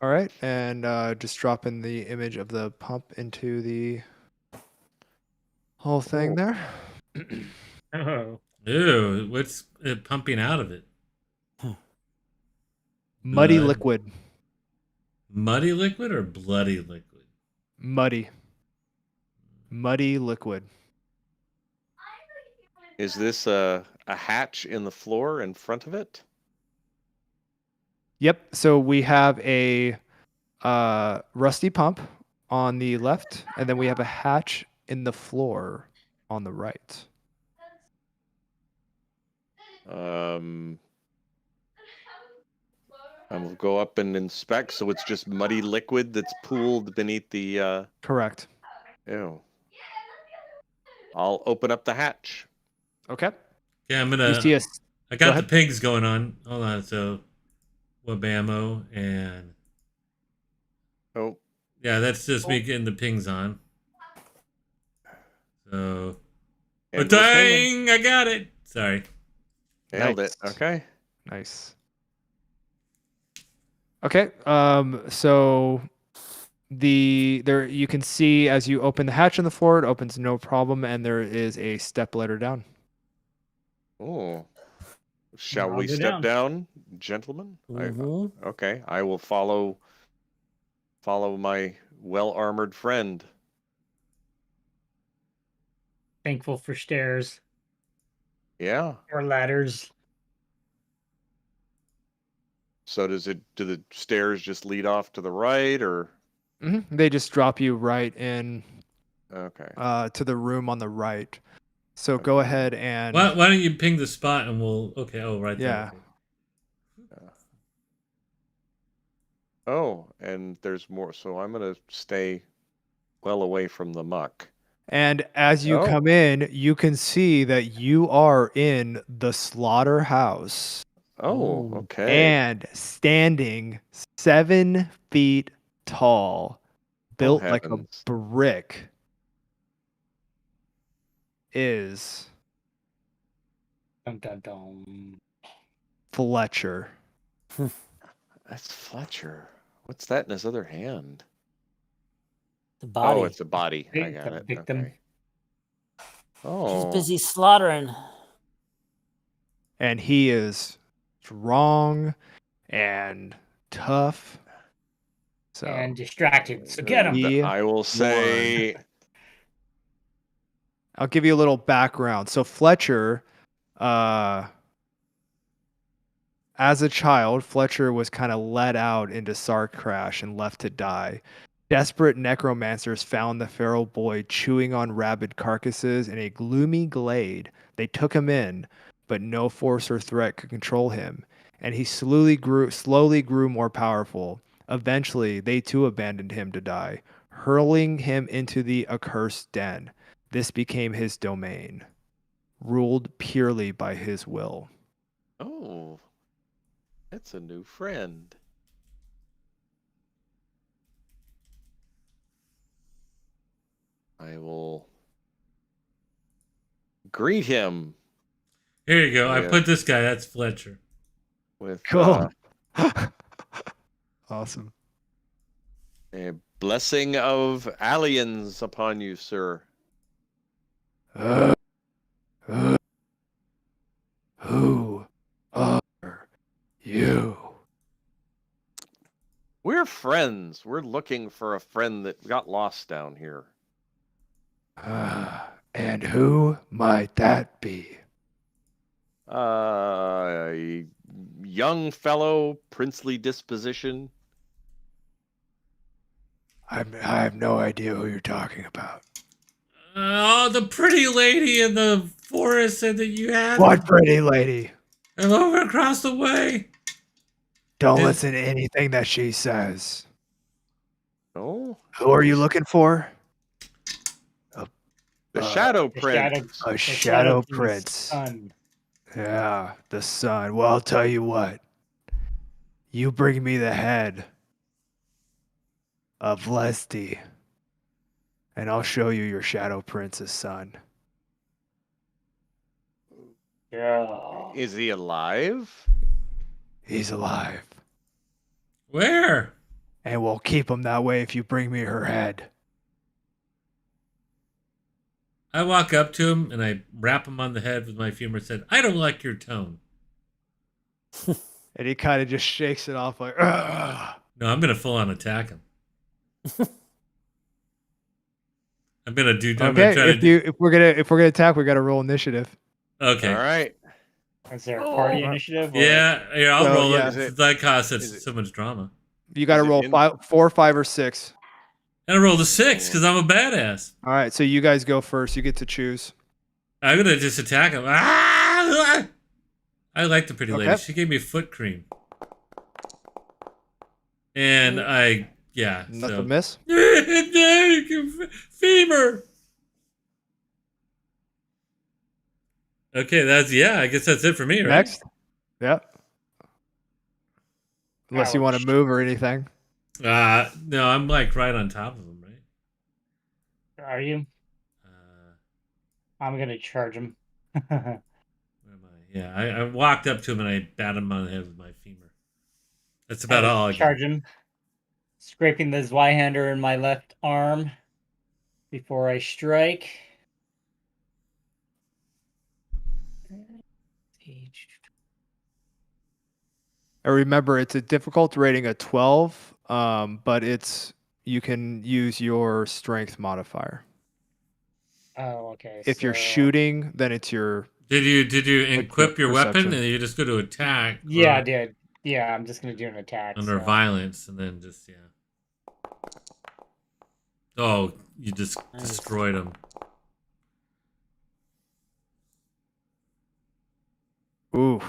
All right, and just drop in the image of the pump into the whole thing there. Oh, Ew, what's pumping out of it? Muddy Blood. liquid. Muddy liquid or bloody liquid? Muddy. muddy liquid. Is this a hatch in the floor in front of it? Yep. So we have a rusty pump on the left, and then we have a hatch in the floor on the right. I will go up and inspect. So it's just muddy liquid that's pooled beneath the. Correct. Ew. I'll open up the hatch. Okay. Yeah, I'm You gonna. see us. I Go got the ahead. pigs going on. Hold on. So, Wabamo and Oh, yeah, that's just me getting the pings on. So, and oh, we're pinging. dang! I got it. Sorry. Nailed Nice. it. Okay. Nice. Okay. So there you can see as you open the hatch on the floor, it opens no problem, and there is a step ladder down. Oh. Shall I'll we go step down. down, gentlemen? Mhm. Okay. I will follow my well-armored friend. Thankful for stairs Yeah. or ladders. So do the stairs just lead off to the right or? They just drop you right in Okay. to the room on the right. So go Okay. ahead and Why don't you ping the spot and we'll? Okay. Oh, right Yeah. there. Oh, and there's more. So I'm going to stay well away from the muck. And as you Oh. come in, you can see that you are in the slaughterhouse Oh, Oh. okay. and standing 7 feet tall, built like a heavens. brick, is Dun, dun, dun. Fletcher. That's Fletcher. What's that in his other hand? The body. Oh, it's a body. I It's got a it. victim. Okay. He's Oh. busy slaughtering. And he is strong and tough. So And distracted. So get him. He I will say. I'll give you a little background. So Fletcher, as a child, Fletcher was kind of let out into Sarcrash and left to die. Desperate necromancers found the feral boy chewing on rabid carcasses in a gloomy glade. They took him in, but no force or threat could control him, and he slowly grew more powerful. Eventually, they too abandoned him to die, hurling him into the accursed den. This became his domain, ruled purely by his will. Oh. That's a new friend. I will greet him Here you go. I Yeah. put this guy. That's Fletcher. with Cool. Awesome. a blessing of aliens upon you, sir. Who are you? We're friends. We're looking for a friend that got lost down here. And who might that be? A young fellow, princely disposition. I have no idea who you're talking about. Oh, the pretty lady in the forest said that you had. What pretty lady? I'm over across the way. Don't Is- listen to anything that she says. Oh, Who are you looking for? the Shadow The Prince. A the shadow King's prince. son. Yeah, the sun. Well, I'll tell you what. You bring me the head of Lesty, and I'll show you your shadow prince's son. Yeah. Is he alive? He's alive. Where? And we'll keep him that way if you bring me her head. I walk up to him and I rap him on the head with my femur. Said, "I don't like your tone." And he kind of just shakes it off like, "Ugh." No, I'm gonna full on attack him. I'm gonna do. I'm gonna Okay, try to do. if we're gonna attack, we got to roll initiative. Okay. All right. Is there a party initiative? Or... Yeah, yeah, I'll So, roll yeah. it. Is it- Since that caused is it- so much drama. You got to Is it roll in- 4, 5, or 6. And I rolled a 6 because I'm a badass. All right, so you guys go first. You get to choose. I'm gonna just attack him. Ah! I like the pretty lady. Okay. She gave me foot cream. And Nothing miss. Femur. Okay, I guess that's it for me, right? Next. Yep. Unless you want to Ouch. move or anything. No, I'm like right on top of him, right? Are you? I'm gonna charge him. Where am I? Yeah, I walked up to him and I bat him on the head with my femur. That's about all I got. Charge him. Scraping the Zweihander in my left arm before I strike. And remember, it's a difficult rating of 12, but you can use your strength modifier. Oh, okay. If you're so- shooting, then it's your. Did you equip your weapon perception. and you just go to attack? Yeah, I or did. Yeah, I'm just gonna do an attack. Under so- violence and then just Oh, you just Nice. destroyed him. Ooh.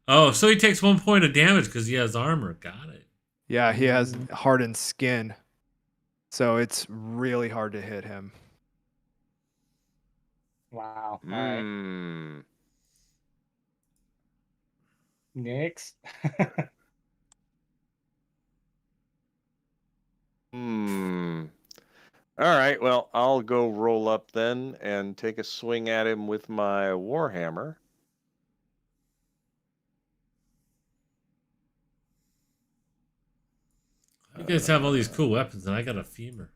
Oh, so he takes 1 point of damage because he has armor. Got it. Yeah, he has hardened skin. So it's really hard to hit him. Wow. All right. Mm. Next. Hmm. All right. Well, I'll go roll up then and take a swing at him with my warhammer. You guys have all these cool weapons and I got a femur.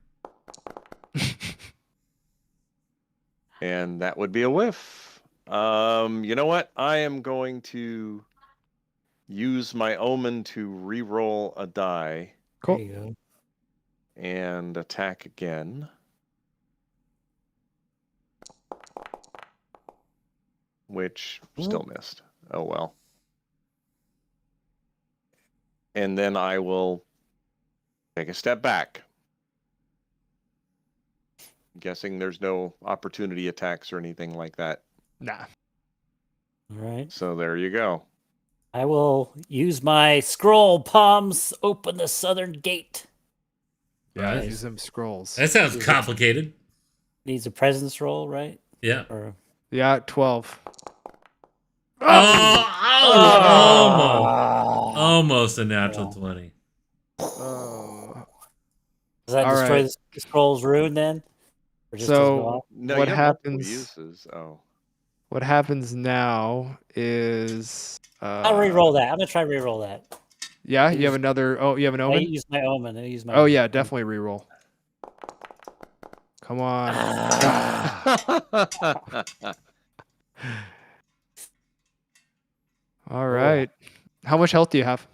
And that would be a whiff. You know what? I am going to use my omen to re-roll a die Cool. There you go. and attack again. Which still missed. Oh well. And then I will take a step back. Guessing there's no opportunity attacks or anything like that. Nah. All right. So there you go. I will use my scroll palms, open the southern gate. Yeah, Right. use them scrolls. That sounds complicated. Needs a presence roll, right? Yeah. Or Yeah, 12. Almost a natural 20. Oh. does that All destroy right. the scroll's rune then? Or just So- doesn't go off? No, What you have multiple happens- uses. Oh. What happens now is. I'll re-roll that. I'm gonna try re-roll that. Yeah, you have another. Oh, you have an I omen? use my omen. I use my. Oh, omen. yeah, definitely reroll. Come on. All right. How much health do you have?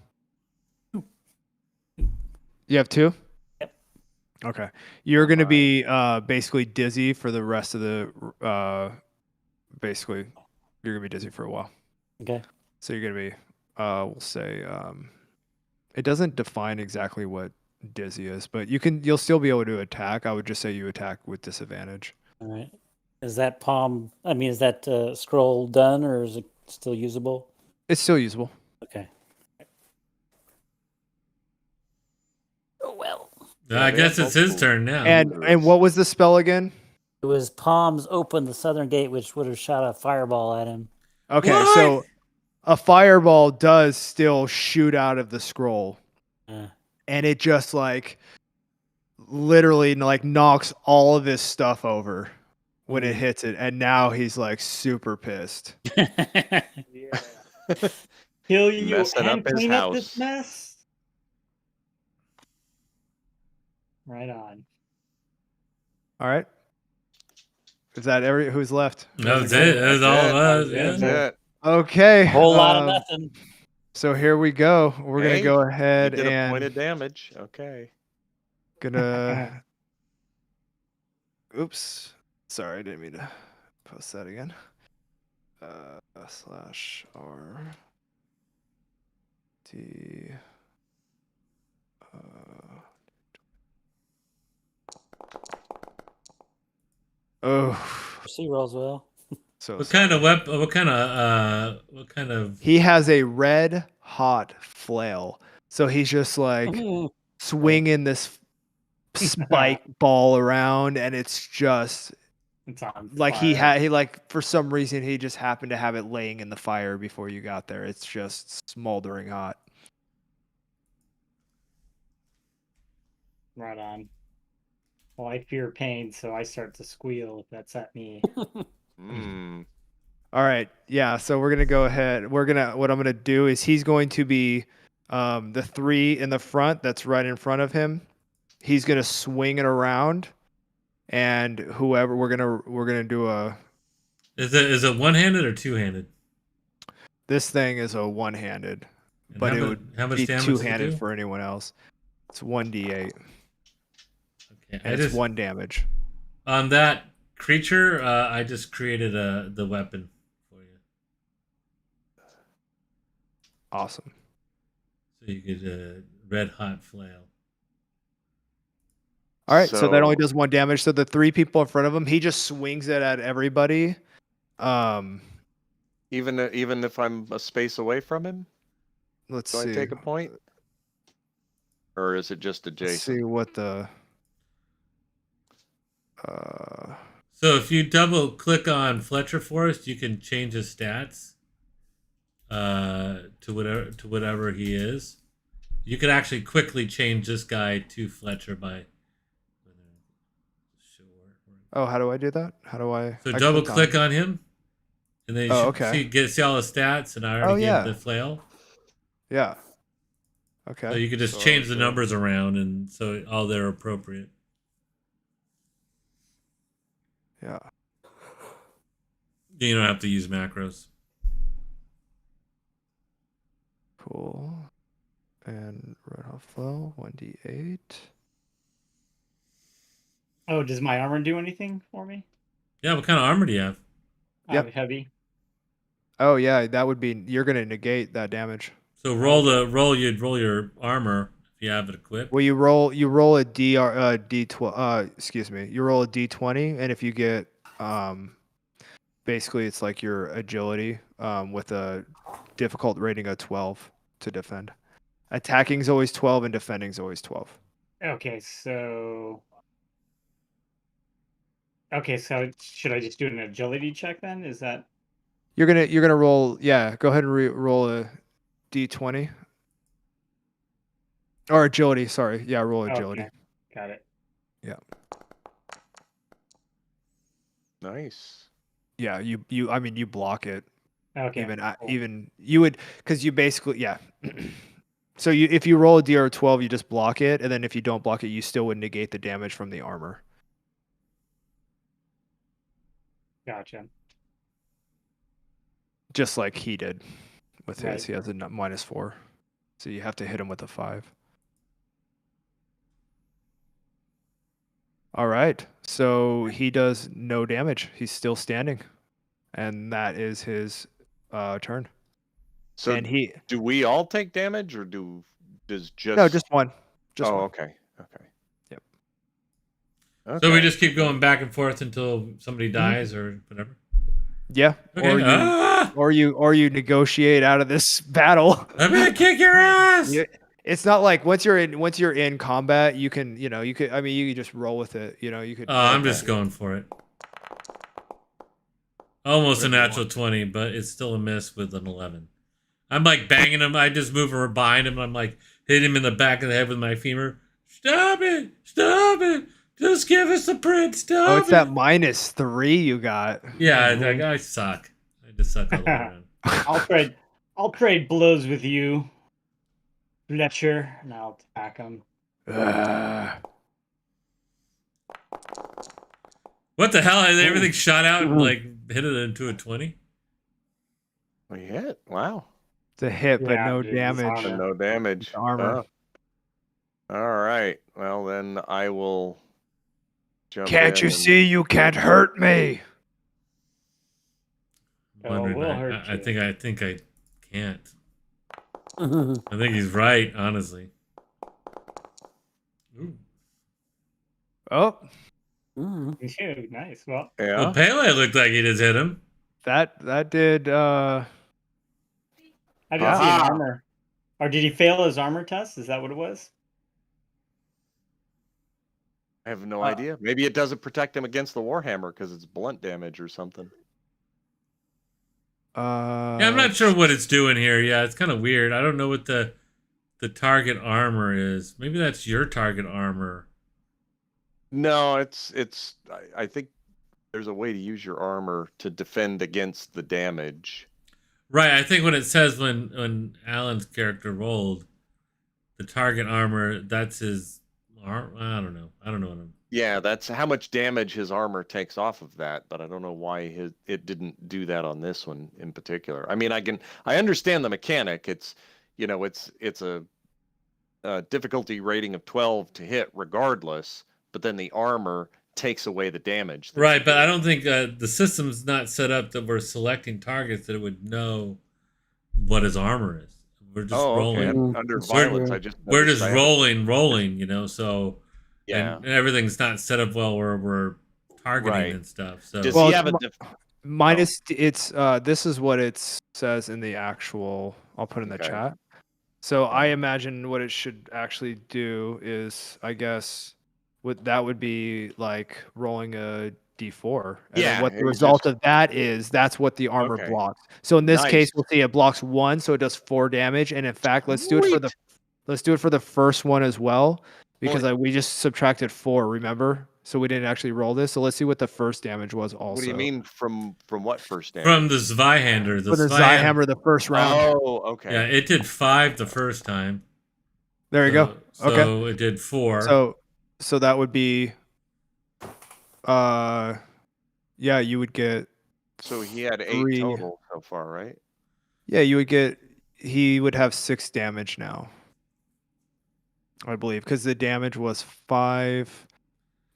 You have 2? Yep. Okay. You're going to be basically dizzy for the rest of the. Basically, you're going to be dizzy for a while. Okay. So you're going to be, we'll say, it doesn't define exactly what dizzy is, but you'll still be able to attack. I would just say you attack with disadvantage. All right. Is that palm? I mean, is that scroll done, or is it still usable? It's still usable. Okay. Oh well. I guess it's his turn now. And what was the spell again? It was palms open the southern gate, which would have shot a fireball at him. Okay, What? so a fireball does still shoot out of the scroll, and it just literally knocks all of his stuff over when it hits it, and now he's super pissed. Yeah. Kill you Messing and up his clean up this house. mess. Right on. All right, is that who's left? That was it. That was all of us. That's Yeah. it. Okay, Whole lot of nothing. So here we go. We're gonna Hey, go You ahead did a point and of damage. Okay. Gonna. Oops. Sorry, I didn't mean to post that again. Slash R T. Oh, See Roswell. so What sorry. kind of weapon? What kind of? He has a red hot flail, so he's just like swinging this spike ball around, and it's just It's on like fire. he like for some reason he just happened to have it laying in the fire before you got there. It's just smoldering hot. Right on. Well, I fear pain, so I start to squeal if that's at me. Mm. All right, yeah. So we're gonna go ahead. What I'm gonna do is he's going to be the 3 in the front. That's right in front of him. He's gonna swing it around, and whoever we're gonna do a. Is it one-handed or two-handed? This thing is a one-handed, And but it how would much be damage does it two-handed do? for anyone else. It's 1d8, Okay, and it's 1 damage. on that creature. I just created the weapon for you, Awesome. so you could red hot flail. All right, so that only So- does 1 damage. So the 3 people in front of him, he just swings it at everybody. Even if I'm a space away from him, Let's do see. I take a point? Or is it just Let's adjacent? see what the. So if you double click on Fletcher Forest, you can change his stats to whatever he is. You could actually quickly change this guy to Fletcher by. Oh, how do I do that? How do I? So I double click click on him, and then you Oh, should okay. see all the stats. And I Oh, already yeah. gave the flail. Yeah. Okay. So you could just So change I'll the do- numbers around, and so all they're appropriate. Yeah. You don't have to use macros. Cool. And red hot flow 1d8. Oh, does my armor do anything for me? Yeah, what kind of armor do you have? Yep. Heavy. Oh yeah, that would be. You're gonna negate that damage. So you'd roll your armor if you have it equipped. Well, you roll a d12. Excuse me. You roll a d20, and if you get basically it's like your agility with a difficult rating of 12 to defend. Attacking is always 12 and defending is always 12. Okay, so should I just do an agility check then? Is that You're gonna roll. Yeah, go ahead and roll a d20 or agility. Sorry, yeah, roll agility. okay? Got it. Yeah, Nice. yeah. You. I mean, you block it. Okay. cool. Even you would because you basically yeah. So if you roll a DR12, you just block it, and then if you don't block it, you still would negate the damage from the armor. Gotcha. Just like he did with his. Right. He has a -4. So you have to hit him with a 5. All right. So he does no damage. He's still standing. And that is his turn. So and he do we all take damage, or does just No, just one. Just oh, one. okay. Okay. Yep. Okay. So we just keep going back and forth until somebody dies or whatever. Yeah. Okay. Or you negotiate out of this battle. I'm gonna kick your ass. It's not like once you're in combat, you can I mean you can just roll with it. You could. I'm just going for it. Almost a natural 20, but it's still a miss with an 11. I'm like banging him. I just move over behind him. I'm like hit him in the back of the head with my femur. Stop it! Stop it! Just give us the print. Stop Oh, it's it! that -3 you got. Yeah, I suck. I just suck all the way around. I'll trade blows with you, Fletcher, and I'll attack him. What the hell? Has everything shot out and like hit it into a 20? We hit. Wow. It's a hit, but Yeah, no dude, it's damage. armor. No damage. Armor. All right. Well, then I will jump Can't in you and- see you can't hurt me? Wondering, we'll hurt I you. think I can't. I think he's right, honestly. Ooh. Oh, Ew, nice. Well, Yeah. Well, Pele looked like he just hit him. that did. I didn't Wow. see an Aha. armor. Or did he fail his armor test? Is that what it was? I have no idea. Maybe it doesn't protect him against the Warhammer because it's blunt damage or something. Yeah, I'm not sure what it's doing here. Yeah, it's kind of weird. I don't know what the target armor is. Maybe that's your target armor. No, it's. I think there's a way to use your armor to defend against the damage. Right. I think when it says when Alan's character rolled, the target armor, that's his arm. I don't know. What I'm. Yeah, that's how much damage his armor takes off of that, but I don't know why it didn't do that on this one in particular. I mean, I understand the mechanic. It's it's a difficulty rating of 12 to hit regardless, but then the armor takes away the damage. that Right, you but I do. don't think the system's not set up that we're selecting targets that it would know what his armor is. We're just rolling. Mm, Under that's violence, true. I just We're noticed just I haven't- rolling, So Yeah. and everything's not set up well where we're targeting Right. and stuff. So Does Well, he it's have a mo- def- minus. It's this is what it says in the actual. I'll put in the Okay. chat. So I Yeah. imagine what it should actually do is, I guess, that would be like rolling a d4. And Yeah, then what it the would result just- of that is, that's what the armor Okay. blocks. So in this case, Nice. we'll see it blocks 1, so it does 4 damage. And in fact, let's do it for the first one as well, because we just subtracted 4, remember? So we didn't actually roll this. So let's see what the first damage was also. What do you mean from what first damage? from the Zweihander, For the Zweihammer the first round. Oh, okay. Yeah, it did 5 the first time. There you go. Okay. So it did 4. So that would be yeah, you would get So he had 8 3. total so far, right? Yeah, he would have 6 damage now. I believe, because the damage was 5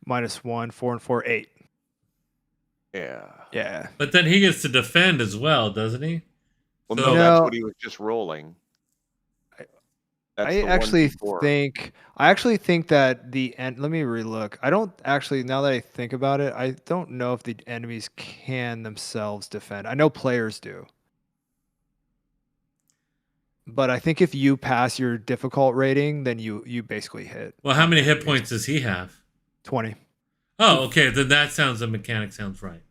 minus 1, 4 and 4, 8. Yeah. Yeah. But then he gets to defend as well, doesn't he? Well, So- no, that's No. what he was just rolling. That's I the actually 1d4. think that the end. Let me relook. I don't actually. Now that I think about it, I don't know if the enemies can themselves defend. I know players do, but I think if you pass your difficult rating, then you basically hit. Well, how many hit points does he have? 20. Oh, okay. Then the mechanic sounds right.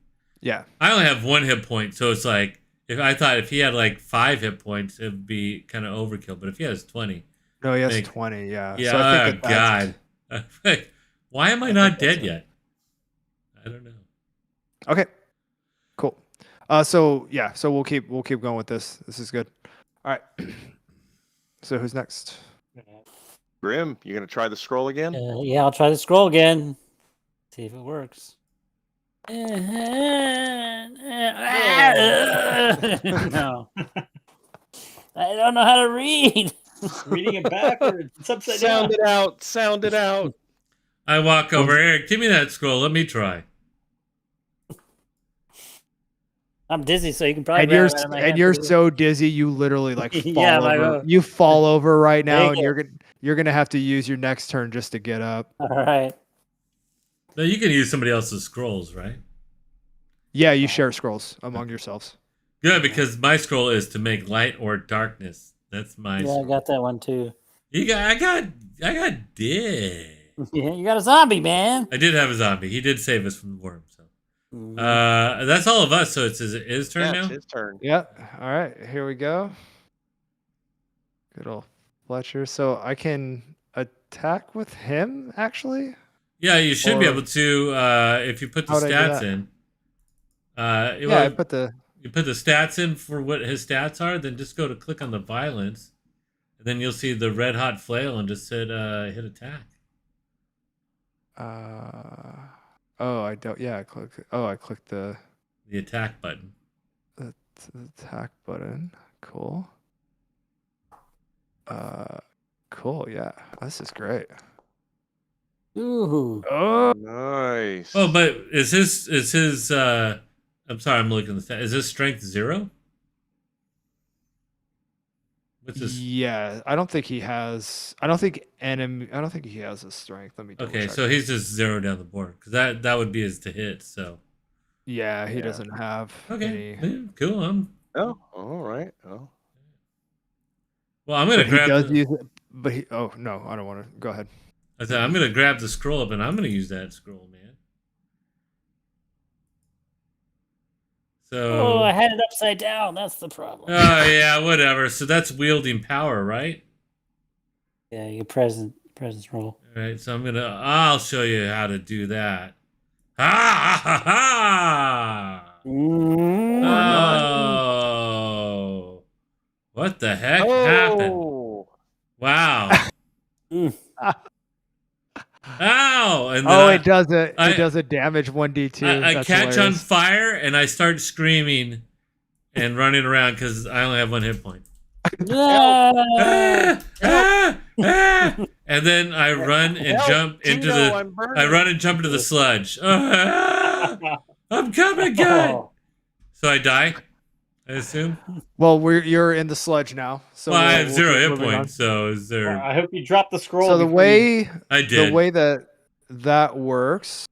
Yeah. I only have 1 hit point, so it's like if he had like 5 hit points, it'd be kind of overkill. But if he has 20, No, he has Like, 20. Yeah. yeah, So I think God, why am I not dead yet? I don't know. Okay. Cool. So we'll keep going with this. This is good. All right. So who's next? Grim, you gonna try the scroll again? Yeah, I'll try to scroll again. See if it works. No. I don't know how to read. Reading it backwards. It's upside Sound down. it out. Sound it out. I walk over here. Give me that scroll. Let me try. I'm dizzy, so you can probably And grab you're it out of my hand you're pretty so dizzy you literally like fall Yeah, my over. God. You fall over right now, Take and it. you're gonna have to use your next turn just to get up. All right. No, you can use somebody else's scrolls, right? Yeah, you share scrolls among yourselves. Good, because my scroll is to make light or darkness. That's my Yeah, I scroll. got that one too. I got dead. Yeah, you got a zombie, man. I did have a zombie. He did save us from the worm. So Mhm. that's all of us. So it's his turn Yeah, now. it's his turn. Yeah. All right, here we go. Good old Fletcher. So I can attack with him actually. Yeah, you should be Or- able to if you put the How'd I do stats that? in. Yeah, I put the. You put the stats in for what his stats are, then just go to click on the violence, and then you'll see the red hot flail and just hit attack. Oh, I don't. Yeah, I clicked the Attack button. attack button. Cool. Cool. Yeah, this is great. Ooh. Oh, Nice. Oh, but is his I'm sorry, I'm looking at the stat. Is his strength 0? What's his yeah. I don't think he has. I don't think he has a strength. Let me double Okay, check. so he's just 0 down the board cuz that would be his to hit, so. Yeah, he Yeah. doesn't have Okay. any. Yeah, cool. Oh, all right. Oh. Well, I'm going to But he grab does the use it. But he. Oh no, I don't want to. Go ahead. I said I'm going to grab the scroll up and I'm going to use that scroll, man. Oh, I So had it upside down. That's the problem. Oh, yeah, whatever. So that's wielding power, right? Yeah, you presence roll. All right, so I'll show you how to do that. Ha ha ha! Oh, what the heck happened? Oh. Wow! Mm. Ow! And then Oh, it does it. I- It does a damage 1d2. I That's catch on hilarious. fire and I start screaming and running around because I only have 1 hit point. Ah! Ah, ah, ah. And then I run and Help, jump into Tino, the. I'm burning. I run and jump into the sludge. Ah, I'm coming, good. Oh, So I die. I assume. Well, you're in the sludge now. So Well, I we'll- have we'll 0 keep hit moving on. points. So is there? I hope you dropped the scroll. So the before you- way I did. the way that works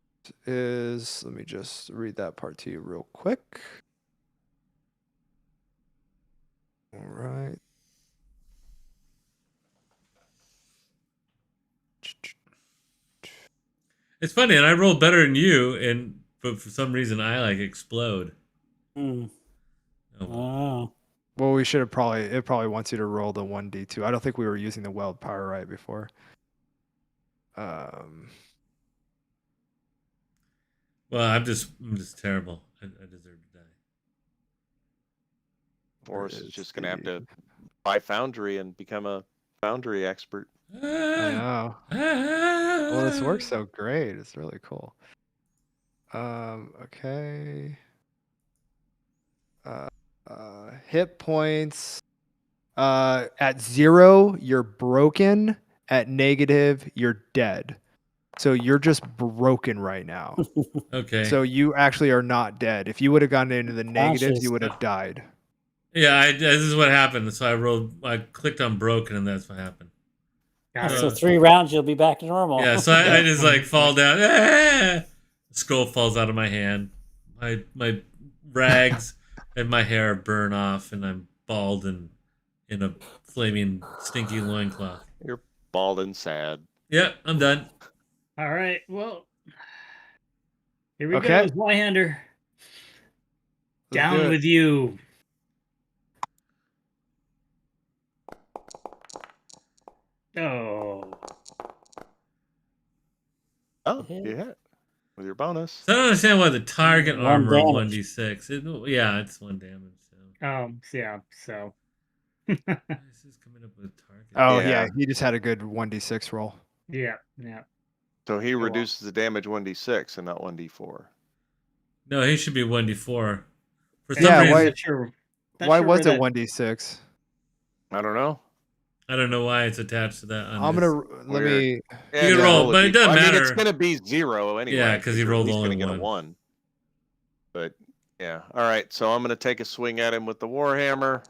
is, let me just read that part to you real quick. All right. It's funny, and I rolled better than you, but for some reason I explode. Hmm. Oh, Oh. Well, it probably wants you to roll the 1d2. I don't think we were using the weld power right before. well, I'm just terrible. I deserve to die. Forrest is It's just gonna have the- to buy Foundry and become a Foundry expert. I Ah, know. ah. Well, this works so great. It's really cool. Okay. Hit points. At 0, you're broken. At negative, you're dead. So you're just broken right now. Okay. So you actually are not dead. If you would have gone into the negatives, you would have died. Yeah, this is what happened. So I clicked on broken, and that's what happened. Got it. So 3 rounds, you'll be back to normal. Yeah, so I just fall down. Ah! The scroll falls out of my hand. My rags and my hair burn off, and I'm bald and in a flaming, stinky loincloth. You're bald and sad. Yep, I'm done. All right. Well, here we Okay. go, Zweihander. Let's do Down it. with you. Oh. Oh, Hit. you hit with your bonus. So I don't understand why the target One armor of damage. 1d6. Yeah, it's 1 damage. So Yeah. So. why is this coming up with target? Oh, Yeah. yeah. He just had a good 1d6 roll. Yeah. So he well. reduces the damage 1d6 and not 1d4. No, he should be 1d4. For some Yeah, reason, why- Not sure Why where was it that- 1d6? I don't know. I don't know why it's attached to that. I'm gonna let me. Yeah, You can just roll, a but it D4. doesn't I mean, it's matter. gonna be 0 anyway. Yeah, 'cause he you're rolled at least only gonna get a 1. But yeah, all right. So I'm gonna take a swing at him with the warhammer.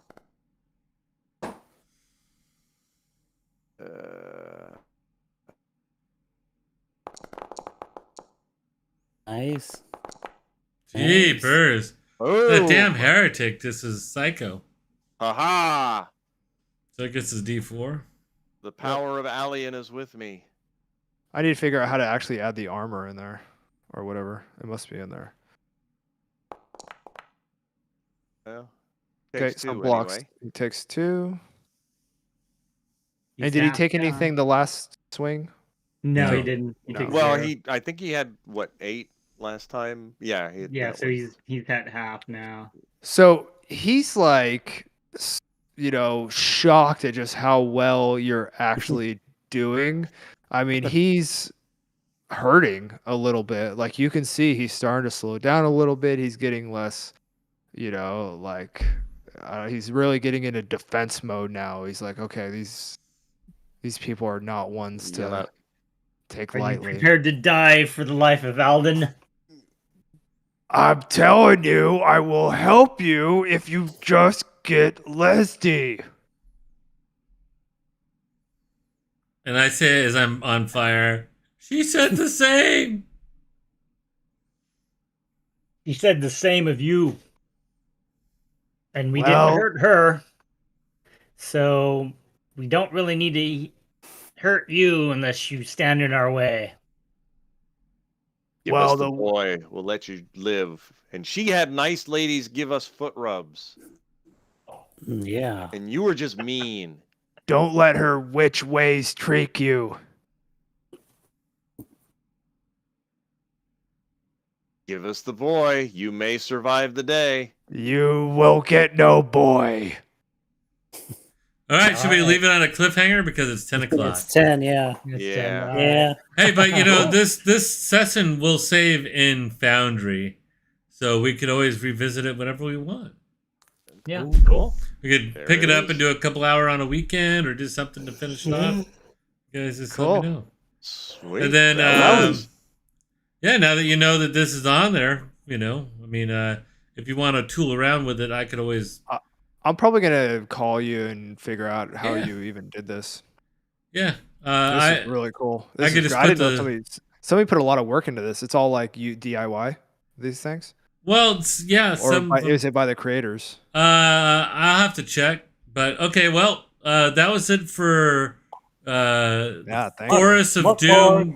Nice. Jeepers. Oh, The damn heretic. This is psycho. Aha! So I guess it's D4. The power of Alien is with me. I need to figure out how to actually add the armor in there, or whatever. It must be in there. Well, Okay, takes so 2 blocks. anyway. He takes 2. He's And did he half take down. anything the last swing? No, No. he didn't. He No. takes Well, 0. I think he had what 8 last time. Yeah, Yeah. that So was- he's at half now. So he's like, shocked at just how well you're actually doing. I mean, he's hurting a little bit. Like you can see he's starting to slow down a little bit. He's getting less, he's really getting into defense mode now. He's like, okay, these people are not ones Yeah, to take Are you lightly. prepared to die for the life of Alden? I'm telling you, I will help you if you just get Leslie. And I say as I'm on fire, she said the same. He said the same of you. And we Well- didn't hurt her. So we don't really need to hurt you unless you stand in our way. Give Well, us the the- boy. We'll let you live. And she had nice ladies give us foot rubs. Yeah. And you were just mean. Don't let her witch ways trick you. Give us the boy. You may survive the day. You will get no boy. All right, should we Alright. leave it on a cliffhanger because it's 10 o'clock? It's 10, yeah. Yeah. Yeah. Hey, but you know this session will save in Foundry, so we could always revisit it whenever we want. Yeah. Cool. We could There pick it it up is. and do a couple hour on a weekend, or do something to finish it off. You guys just let Cool. me know. Sweet. And then, That was- yeah, now that you know that this is on there, you know, I mean, if you want to tool around with it, I could always, I'm probably gonna call you and figure out how Yeah. you even did this. yeah. This is really cool. This could is just great. I put didn't know the- somebody put a lot of work into this. It's all like you DIY these things, well, yeah, or some. is it by the creators? I'll have to check, but okay. Well, that was it for Yeah, thank you. Forest of Morkborg. Doom.